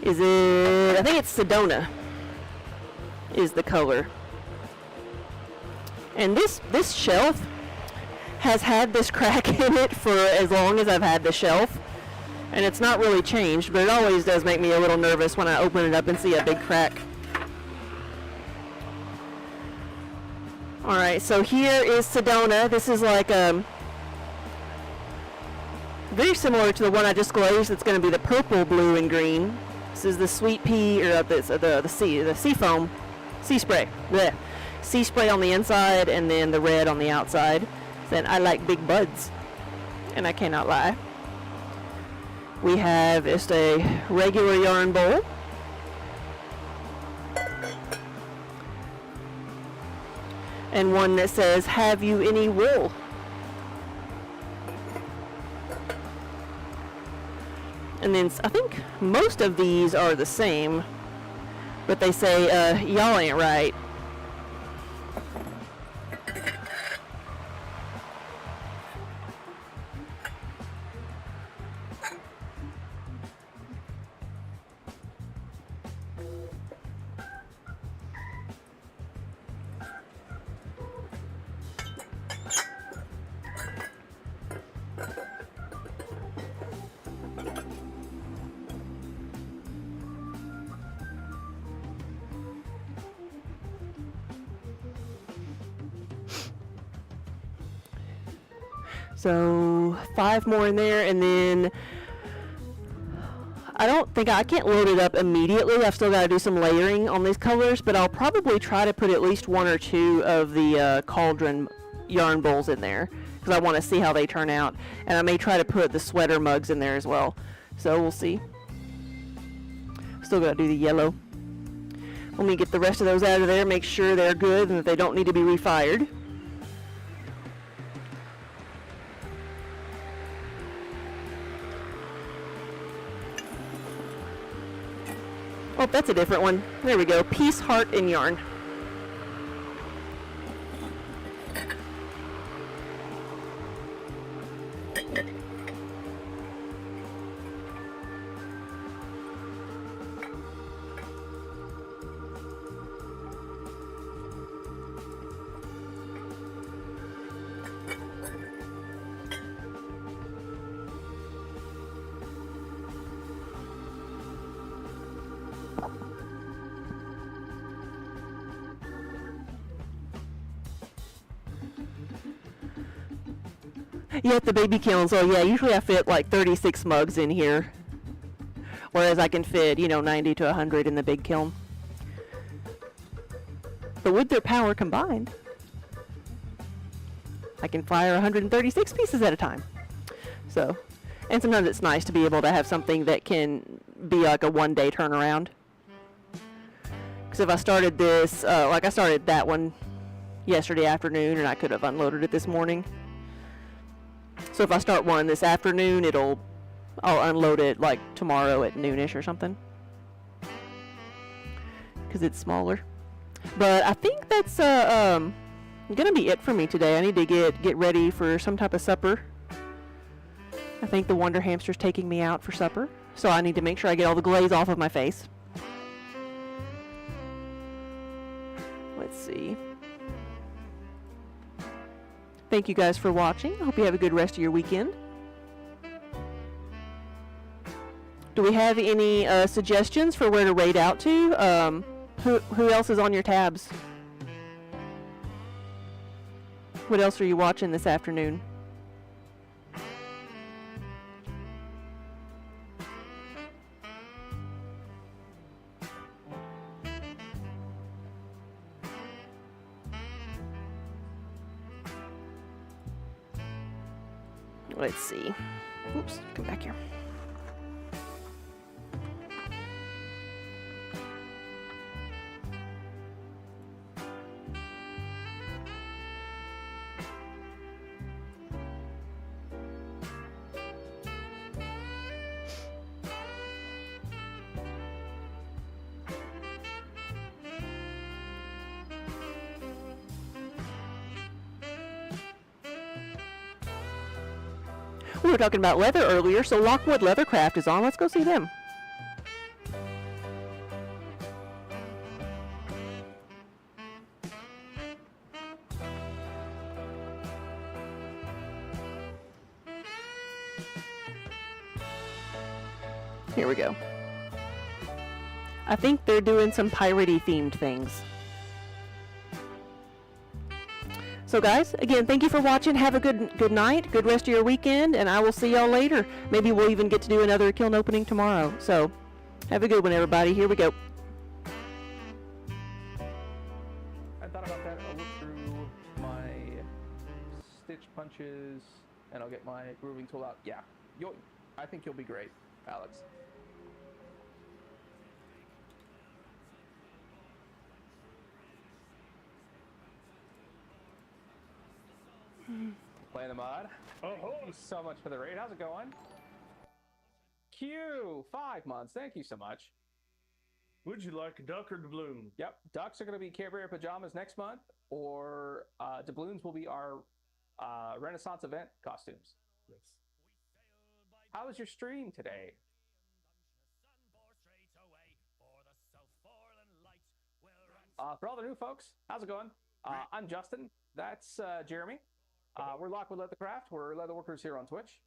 Is it? I think it's Sedona. is the color. And this shelf has had this crack in it for as long as I've had the shelf. And it's not really changed, but it always does make me a little nervous when I open it up and see a big crack. Alright, so here is Sedona. This is like very similar to the one I just glazed. It's going to be the purple, blue, and green. This is the sweet pea, or the sea foam, sea spray. Blech. Sea spray on the inside, and then the red on the outside. Then I like big buds, and I cannot lie. We have just a regular yarn bowl. And one that says, "Have you any wool?" And then I think most of these are the same, but they say, y'all ain't right. So 5 more in there, and then I can't load it up immediately. I've still got to do some layering on these colors, but I'll probably try to put at least 1 or 2 of the cauldron yarn bowls in there because I want to see how they turn out, and I may try to put the sweater mugs in there as well. So we'll see. Still got to do the yellow. Let me get the rest of those out of there, make sure they're good and that they don't need to be refired. Oh, that's a different one. There we go. Peace, heart, and yarn. Yeah, the baby kiln. So yeah, usually I fit like 36 mugs in here, whereas I can fit, 90 to 100 in the big kiln. But with their power combined, I can fire 136 pieces at a time. So, and sometimes it's nice to be able to have something that can be like a one-day turnaround. Because if I started this, like I started that one yesterday afternoon, and I could have unloaded it this morning. So if I start one this afternoon, I'll unload it like tomorrow at noonish or something. Because it's smaller. But I think that's gonna be it for me today. I need to get ready for some type of supper. I think the Wonder Hamster's taking me out for supper. So I need to make sure I get all the glaze off of my face. Let's see. Thank you guys for watching. I hope you have a good rest of your weekend. Do we have any suggestions for where to raid out to? Who else is on your tabs? What else are you watching this afternoon? Let's see. Oops, come back here. We were talking about leather earlier, so Lockwood Leathercraft is on. Let's go see them. Here we go. I think they're doing some piratey themed things. So guys, again, thank you for watching. Have a good night, good rest of your weekend, and I will see y'all later. Maybe we'll even get to do another kiln opening tomorrow. So have a good one, everybody. Here we go. I thought about that. I'll look through my stitch punches and I'll get my grooving tool out. Yeah, I think you'll be great, Alex. Play in the mud. Oh, thank you so much for the raid. How's it going? Q, 5 months. Thank you so much. Would you like a duck or doubloon? Yep, ducks are going to be Care Bear pajamas next month, or doubloons will be our Renaissance event costumes. Yes. How was your stream today? For all the new folks, how's it going? I'm Justin. That's Jeremy. We're Lockwood Let the Craft. We're leather workers here on Twitch.